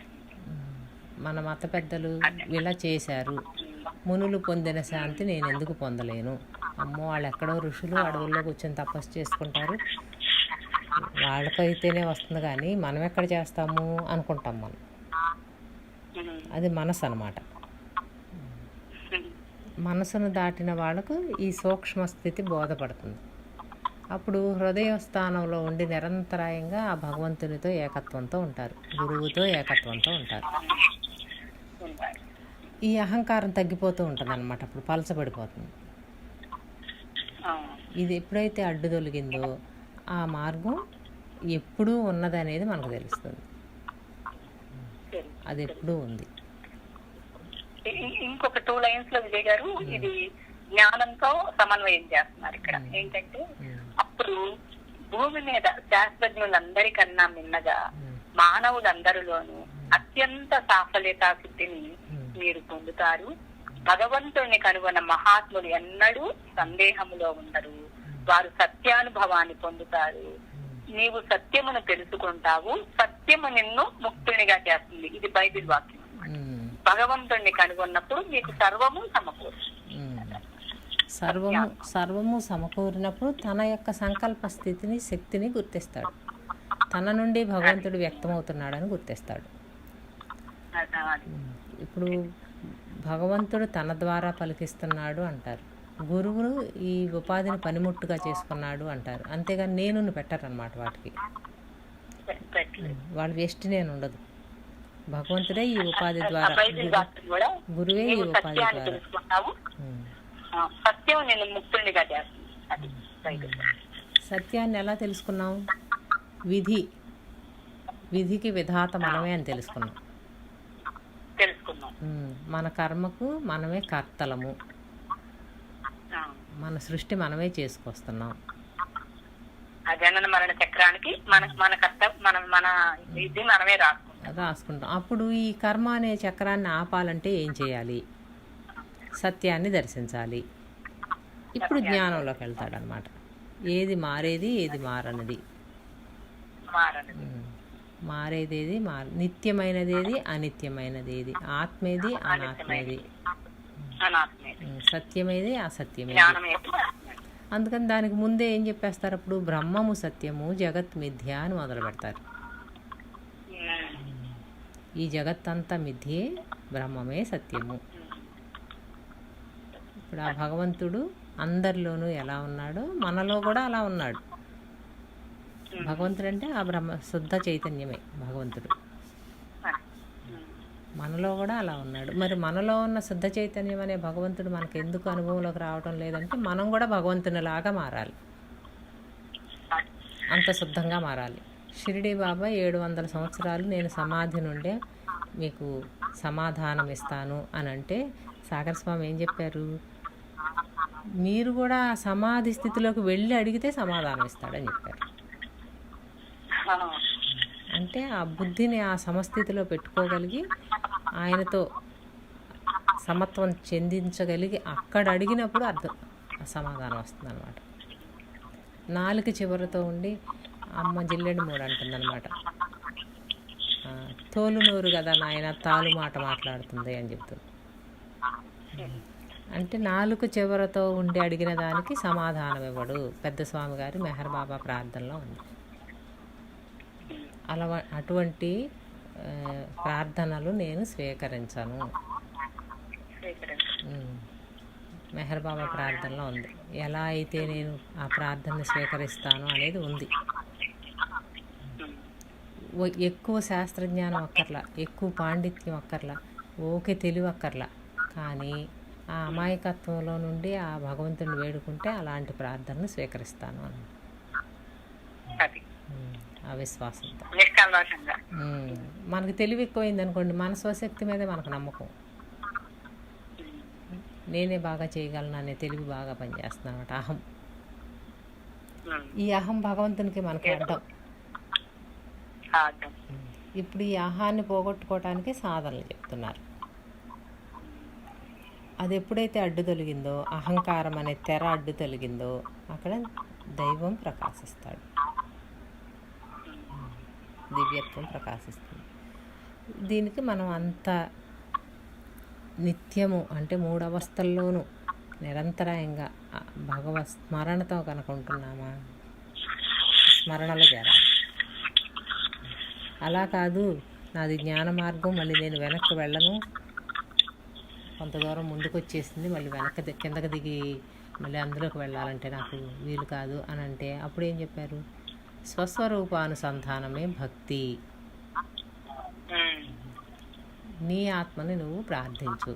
మన మత పెద్దలు ఇలా చేశారు, మునులు పొందిన శాంతి నేను ఎందుకు పొందలేను? అమ్మో, వాళ్ళు ఎక్కడో ఋషులు అడవుల్లో కూర్చొని తపస్సు చేసుకుంటారు, వాళ్ళకైతేనే వస్తుంది కానీ మనం ఎక్కడ చేస్తాము అనుకుంటాం మనం. అది మనసు అన్నమాట. మనసును దాటిన వాళ్ళకు ఈ సూక్ష్మ స్థితి బోధపడుతుంది. అప్పుడు హృదయ స్థానంలో ఉండి నిరంతరాయంగా ఆ భగవంతునితో ఏకత్వంతో ఉంటారు, గురువుతో ఏకత్వంతో ఉంటారు. ఈ అహంకారం తగ్గిపోతూ ఉంటుంది అన్నమాట. అప్పుడు పలచబడిపోతుంది. ఇది ఎప్పుడైతే అడ్డు తొలగిందో ఆ మార్గం ఎప్పుడూ ఉన్నదనేది మనకు తెలుస్తుంది. అది ఎప్పుడూ ఉంది. ఇంకొక 2 lines లో విజయ్ గారు ఇది జ్ఞానంతో సమన్వయం చేస్తున్నారు ఇక్కడ. ఏంటంటే అప్పుడు భూమి మీద శాస్త్రజ్ఞులందరికన్నా మిన్నగా మానవులందరిలోనూ అత్యంత సాఫల్యతా సిద్ధిని మీరు పొందుతారు. భగవంతుడిని కనుగొన్న మహాత్ములు ఎన్నడూ సందేహములో ఉండరు. వారు సత్యానుభవాన్ని పొందుతారు. నీవు సత్యమును తెలుసుకుంటావు, సత్యము నిన్ను ముక్తునిగా చేస్తుంది. ఇది బైబిల్ వాక్యం. భగవంతుడిని కనుగొన్నప్పుడు మీకు సర్వము సర్వము సమకూరినప్పుడు తన యొక్క సంకల్ప స్థితిని, శక్తిని గుర్తిస్తాడు. తన నుండి భగవంతుడు వ్యక్తమవుతున్నాడని గుర్తిస్తాడు. ఇప్పుడు భగవంతుడు తన ద్వారా పలికిస్తున్నాడు అంటారు, గురువులు ఈ ఉపాధిని పనిముట్టుగా చేసుకున్నాడు అంటారు. అంతేగాని నేను పెట్టారనమాట. వాటికి వాళ్ళ వ్యష్టి నేను ఉండదు. భగవంతుడే ఈ ఉపాధి ద్వారా, గురువే ఈ ఉపాధి ద్వారా. సత్యాన్ని ఎలా తెలుసుకున్నాం? విధికి విధాత మనమే అని తెలుసుకున్నాం. మన కర్మకు మనమే కర్తలము, మన సృష్టి మనమే చేసుకొస్తున్నాం. జనన మరణ చక్రానికి మన ఇది మనమే రాసుకుంటాం. అప్పుడు ఈ కర్మ అనే చక్రాన్ని ఆపాలంటే ఏం చేయాలి? సత్యాన్ని దర్శించాలి. ఇప్పుడు జ్ఞానంలోకి వెళ్తాడనమాట. ఏది మారేది, ఏది మారనిది. మారేదేది, నిత్యమైనదేది, అనిత్యమైనదేది, ఆత్మేది, అనాత్మేది, సత్యమేది, అసత్యమేది. అందుకని దానికి ముందే ఏం చెప్పేస్తారు? అప్పుడు బ్రహ్మము సత్యము, జగత్ మిథ్య అని మొదలు పెడతారు. ఈ జగత్తంతా మిథ్యే, బ్రహ్మమే సత్యము. ఇప్పుడు ఆ భగవంతుడు అందరిలోనూ ఎలా ఉన్నాడో మనలో కూడా అలా ఉన్నాడు. భగవంతుడు అంటే ఆ బ్రహ్మ శుద్ధ చైతన్యమే భగవంతుడు. మనలో కూడా అలా ఉన్నాడు. మరి మనలో ఉన్న శుద్ధ చైతన్యం అనే భగవంతుడు మనకు ఎందుకు అనుభవంలోకి రావడం లేదంటే మనం కూడా భగవంతునిలాగా మారాలి, అంత శుద్ధంగా మారాలి. షిరిడి బాబా 700 సంవత్సరాలు నేను సమాధి నుండే మీకు సమాధానం ఇస్తాను అని అంటే సాగర్ స్వామి ఏం చెప్పారు? మీరు కూడా సమాధి స్థితిలోకి వెళ్ళి అడిగితే సమాధానం ఇస్తాడని చెప్పారు. అంటే ఆ బుద్ధిని ఆ సమస్థితిలో పెట్టుకోగలిగి ఆయనతో సమత్వం చెందించగలిగి అక్కడ అడిగినప్పుడు సమాధానం వస్తుంది అనమాట. నాలుక చివరతో ఉండి అమ్మ జిల్లెడు మూడు అంటుందన్నమాట. తోలు నోరు కదా నాయన తాలు మాట మాట్లాడుతుంది అని చెప్తుంది. అంటే నాలుక చివరతో ఉండి అడిగిన దానికి సమాధానం ఇవ్వడు. పెద్ద స్వామి గారి మెహర్ బాబా ప్రార్థనలో ఉంది. అటువంటి ప్రార్థనలు నేను స్వీకరించను. మెహర్ బాబా ప్రార్థనలో ఉంది. ఎలా అయితే నేను ఆ ప్రార్థనని స్వీకరిస్తాను అనేది ఉంది. ఎక్కువ శాస్త్రజ్ఞానం అక్కర్లా, ఎక్కువ పాండిత్యం అక్కర్లా, ఓకే తెలివి అక్కర్లా. కానీ ఆ అమాయకత్వంలో నుండి ఆ భగవంతుని వేడుకుంటే అలాంటి ప్రార్థనను స్వీకరిస్తాను అని ఆ విశ్వాసంతో. మనకు తెలివి ఎక్కువైంది అనుకోండి, మన స్వశక్తి మీదే మనకు నమ్మకం. నేనే బాగా చేయగలను అనే తెలివి బాగా పనిచేస్తుంది అనమాట. అహం, ఈ అహం భగవంతునికి మనకి అడ్డం. ఇప్పుడు ఈ అహాన్ని పోగొట్టుకోవటానికి సాధనలు చెప్తున్నారు. అది ఎప్పుడైతే అడ్డు తొలగిందో, అహంకారం అనే తెర అడ్డు తొలగిందో, అక్కడ దైవం ప్రకాశిస్తాడు, దివ్యత్వం ప్రకాశిస్తుంది. దీనికి మనం అంత నిత్యము అంటే 3 అవస్థల్లోనూ నిరంతరాయంగా భగవత్ స్మరణతో కనుక ఉంటున్నామా, స్మరణలో చేరాలి. అలా కాదు నాది జ్ఞాన మార్గం, మళ్ళీ నేను వెనక్కి వెళ్ళను, కొంత దూరం ముందుకు వచ్చేసింది, మళ్ళీ వెనక్కి కిందకి దిగి మళ్ళీ అందులోకి వెళ్ళాలంటే నాకు వీలు కాదు అని అంటే అప్పుడు ఏం చెప్పారు? స్వస్వరూపానుసంధానమే భక్తి. నీ ఆత్మని నువ్వు ప్రార్థించు,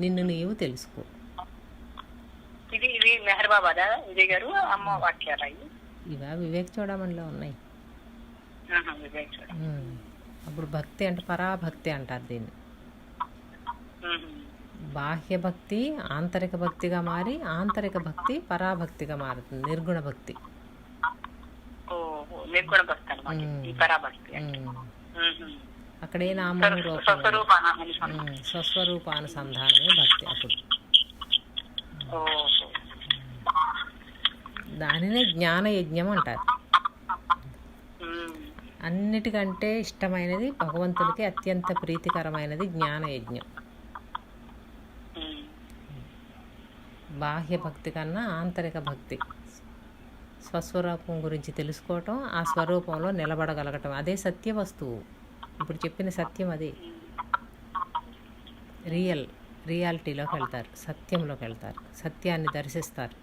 నిన్ను నీవు తెలుసుకో. ఇది మెహర్ బాబాదా విజయ్ గారు? అమ్మ వాక్యాలు ఇవా వివేక్ చూడమనిలో ఉన్నాయి. అప్పుడు భక్తి అంటే పరాభక్తి అంటారు దీన్ని. బాహ్య భక్తి ఆంతరిక భక్తిగా మారి, ఆంతరిక భక్తి పరాభక్తిగా మారుతుంది, నిర్గుణ భక్తి. అక్కడే నామము రూపం, స్వస్వరూపానుసంధానమే భక్తి. అప్పుడు దానినే జ్ఞాన యజ్ఞం అంటారు. అన్నిటికంటే ఇష్టమైనది, భగవంతునికి అత్యంత ప్రీతికరమైనది జ్ఞాన యజ్ఞం. బాహ్య భక్తి కన్నా ఆంతరిక భక్తి, స్వస్వరూపం గురించి తెలుసుకోవటం, ఆ స్వరూపంలో నిలబడగలగటం, అదే సత్య వస్తువు. ఇప్పుడు చెప్పిన సత్యం అదే. రియాలిటీలోకి వెళ్తారు, సత్యంలోకి వెళ్తారు, సత్యాన్ని దర్శిస్తారు.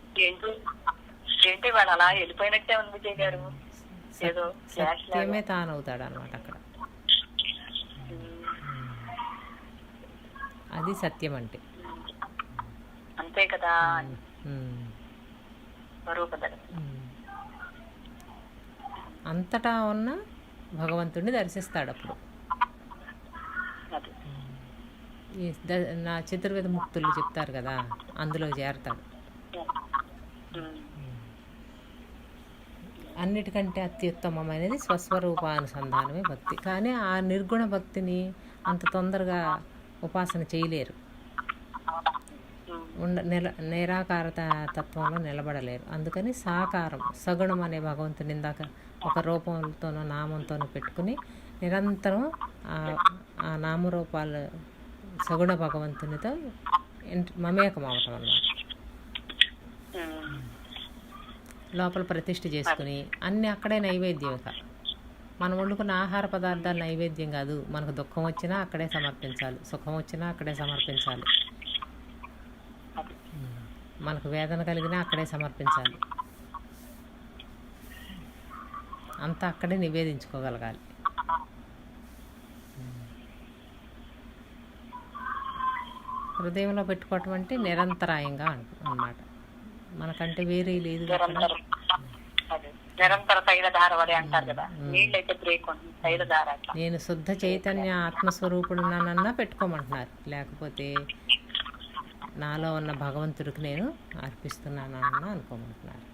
సత్యమే తానవుతాడు అనమాట అక్కడ. అది సత్యం అంటే అంతే కదా. అంతటా ఉన్న భగవంతుడిని దర్శిస్తాడు అప్పుడు. నా చతుర్వేద ముక్తులు చెప్తారు కదా, అందులో చేరతాడు. అన్నిటికంటే అత్యుత్తమమైనది స్వస్వరూపానుసంధానమే భక్తి. కానీ ఆ నిర్గుణ భక్తిని అంత తొందరగా ఉపాసన చేయలేరు, నిరాకార తత్వంలో నిలబడలేరు. అందుకని సాకారం, సగుణం అనే భగవంతుని ఇందాక ఒక రూపంతోనో నామంతోనో పెట్టుకుని నిరంతరం ఆ నామరూపాలు సగుణ భగవంతునితో మమేకం అవటం అన్నమాట. లోపల ప్రతిష్ఠ చేసుకుని అన్నీ అక్కడే నైవేద్యం. ఇక మనం వండుకున్న ఆహార పదార్థాలు నైవేద్యం కాదు. మనకు దుఃఖం వచ్చినా అక్కడే సమర్పించాలి, సుఖం వచ్చినా అక్కడే సమర్పించాలి, మనకు వేదన కలిగినా అక్కడే సమర్పించాలి. అంతా అక్కడే నివేదించుకోగలగాలి. హృదయంలో పెట్టుకోవటం అంటే నిరంతరాయంగా అన్నమాట. మనకంటే వేరే లేదు. నేను శుద్ధ చైతన్య ఆత్మస్వరూపుడునన్నా పెట్టుకోమంటున్నారు. లేకపోతే నాలో ఉన్న భగవంతుడికి నేను అర్పిస్తున్నానన్నా అనుకోమంటున్నారు.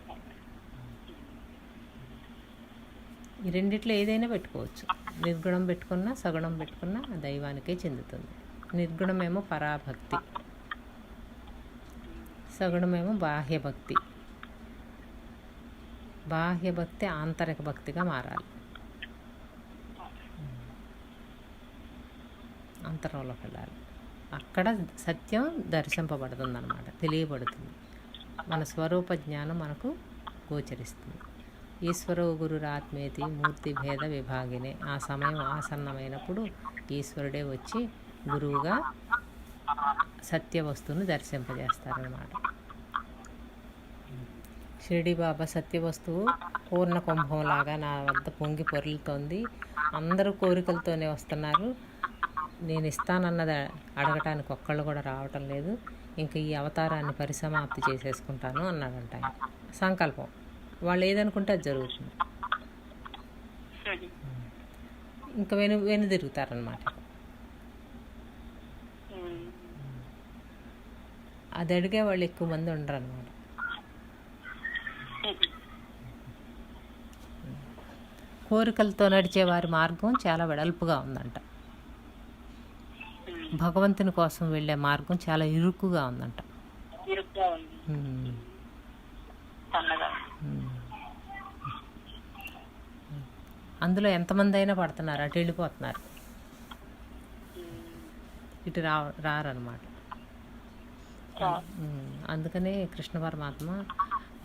ఈ రెండిట్లో ఏదైనా పెట్టుకోవచ్చు. నిర్గుణం పెట్టుకున్నా సగుణం పెట్టుకున్నా దైవానికే చెందుతుంది. నిర్గుణమేమో పరాభక్తి, సగుణమేమో బాహ్యభక్తి. బాహ్యభక్తి ఆంతరిక భక్తిగా మారాలి. అంతరంలోకి వెళ్ళాలి. అక్కడ సత్యం దర్శింపబడుతుంది అన్నమాట, తెలియబడుతుంది. మన స్వరూప జ్ఞానం మనకు గోచరిస్తుంది. ఈశ్వరో గురురాత్మేతి మూర్తి భేద విభాగినే. ఆ సమయం ఆసన్నమైనప్పుడు ఈశ్వరుడే వచ్చి గురువుగా సత్య వస్తువుని దర్శింపజేస్తారన్నమాట. షిరిడి బాబా సత్య వస్తువు పూర్ణ కుంభంలాగా నా వద్ద పొంగి పొరులుతోంది. అందరూ కోరికలతోనే వస్తున్నారు. నేను ఇస్తానన్నది అడగటానికి ఒక్కళ్ళు కూడా రావటం లేదు. ఇంకా ఈ అవతారాన్ని పరిసమాప్తి చేసేసుకుంటాను అన్నాడంట ఆయన. సంకల్పం. వాళ్ళు ఏదనుకుంటే అది జరుగుతుంది. ఇంకా వెను తిరుగుతారనమాట. అది అడిగే వాళ్ళు ఎక్కువ మంది ఉండరు అనమాట. కోరికలతో నడిచే వారి మార్గం చాలా వెడల్పుగా ఉందంట. భగవంతుని కోసం వెళ్ళే మార్గం చాలా ఇరుకుగా ఉందంట. అందులో ఎంతమంది అయినా పడుతున్నారు, అటు వెళ్ళిపోతున్నారు, ఇటు రారనమాట. అందుకనే కృష్ణ పరమాత్మ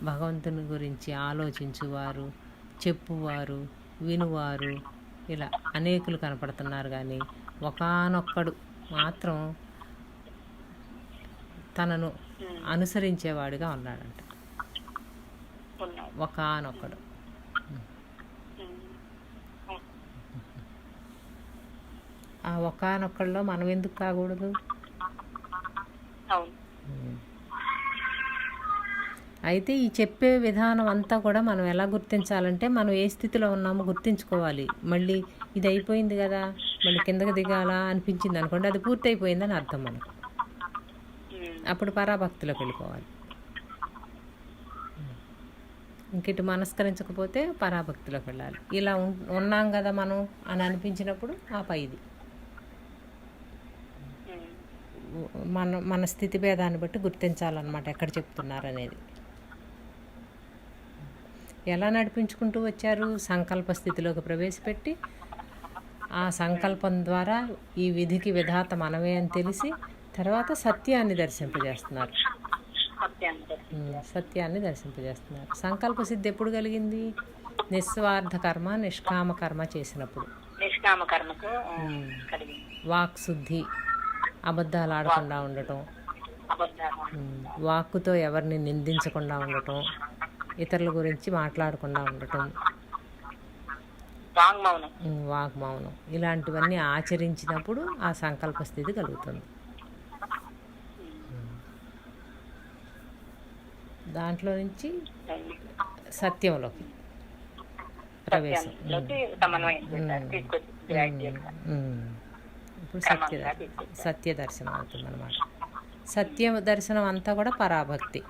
భగవంతుని గురించి ఆలోచించువారు, చెప్పువారు, వినువారు ఇలా అనేకులు కనపడుతున్నారు. కానీ ఒకానొక్కడు మాత్రం తనను అనుసరించేవాడిగా ఉన్నాడంట. ఒకానొక్కడు. ఆ ఒకానొక్కడిలో మనం ఎందుకు కాకూడదు? అయితే ఈ చెప్పే విధానం అంతా కూడా మనం ఎలా గుర్తించాలంటే, మనం ఏ స్థితిలో ఉన్నామో గుర్తించుకోవాలి. మళ్ళీ ఇది అయిపోయింది కదా, మళ్ళీ కిందకి దిగాలా అనిపించింది అనుకోండి, అది పూర్తి అయిపోయిందని అర్థం మనకు. అప్పుడు పరాభక్తిలోకి వెళ్ళిపోవాలి. ఇంకిటి మనస్కరించకపోతే పరాభక్తిలోకి వెళ్ళాలి. ఇలా ఉన్నాం కదా మనం అని అనిపించినప్పుడు ఆ పైది మన స్థితి భేదాన్ని బట్టి గుర్తించాలన్నమాట ఎక్కడ చెప్తున్నారు అనేది. ఎలా నడిపించుకుంటూ వచ్చారు? సంకల్ప స్థితిలోకి ప్రవేశపెట్టి ఆ సంకల్పం ద్వారా ఈ విధికి విధాత మనమే అని తెలిసి తర్వాత సత్యాన్ని దర్శింపజేస్తున్నారు. సత్యాన్ని దర్శింపజేస్తున్నారు. సంకల్ప సిద్ధి ఎప్పుడు కలిగింది? నిస్వార్థ కర్మ నిష్కామ కర్మ చేసినప్పుడు. వాక్ శుద్ధి, అబద్ధాలు ఆడకుండా ఉండటం, వాక్కుతో ఎవరిని నిందించకుండా ఉండటం, ఇతరుల గురించి మాట్లాడకుండా ఉండటం, వాగ్మౌనం ఇలాంటివన్నీ ఆచరించినప్పుడు ఆ సంకల్ప స్థితి కలుగుతుంది. దాంట్లో నుంచి సత్యంలోకి ప్రవేశం. ఇప్పుడు సత్య దర్శనం అవుతుంది అన్నమాట. సత్య దర్శనం అంతా కూడా పరాభక్తి.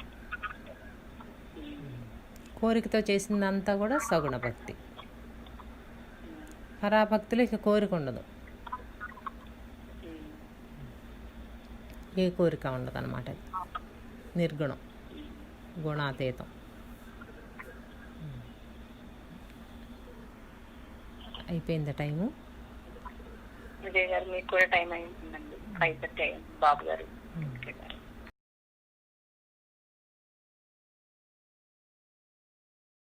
కోరికతో చేసిందంతా కూడా సగుణ భక్తి. పరాభక్తిలో ఇక కోరిక ఉండదు, ఏ కోరిక ఉండదు అన్నమాట. నిర్గుణం, గుణాతీతం. అయిపోయిందా టైము? విజయ్ గారు మీకు కూడా టైం అయిందండి. 5:30 బాబు గారు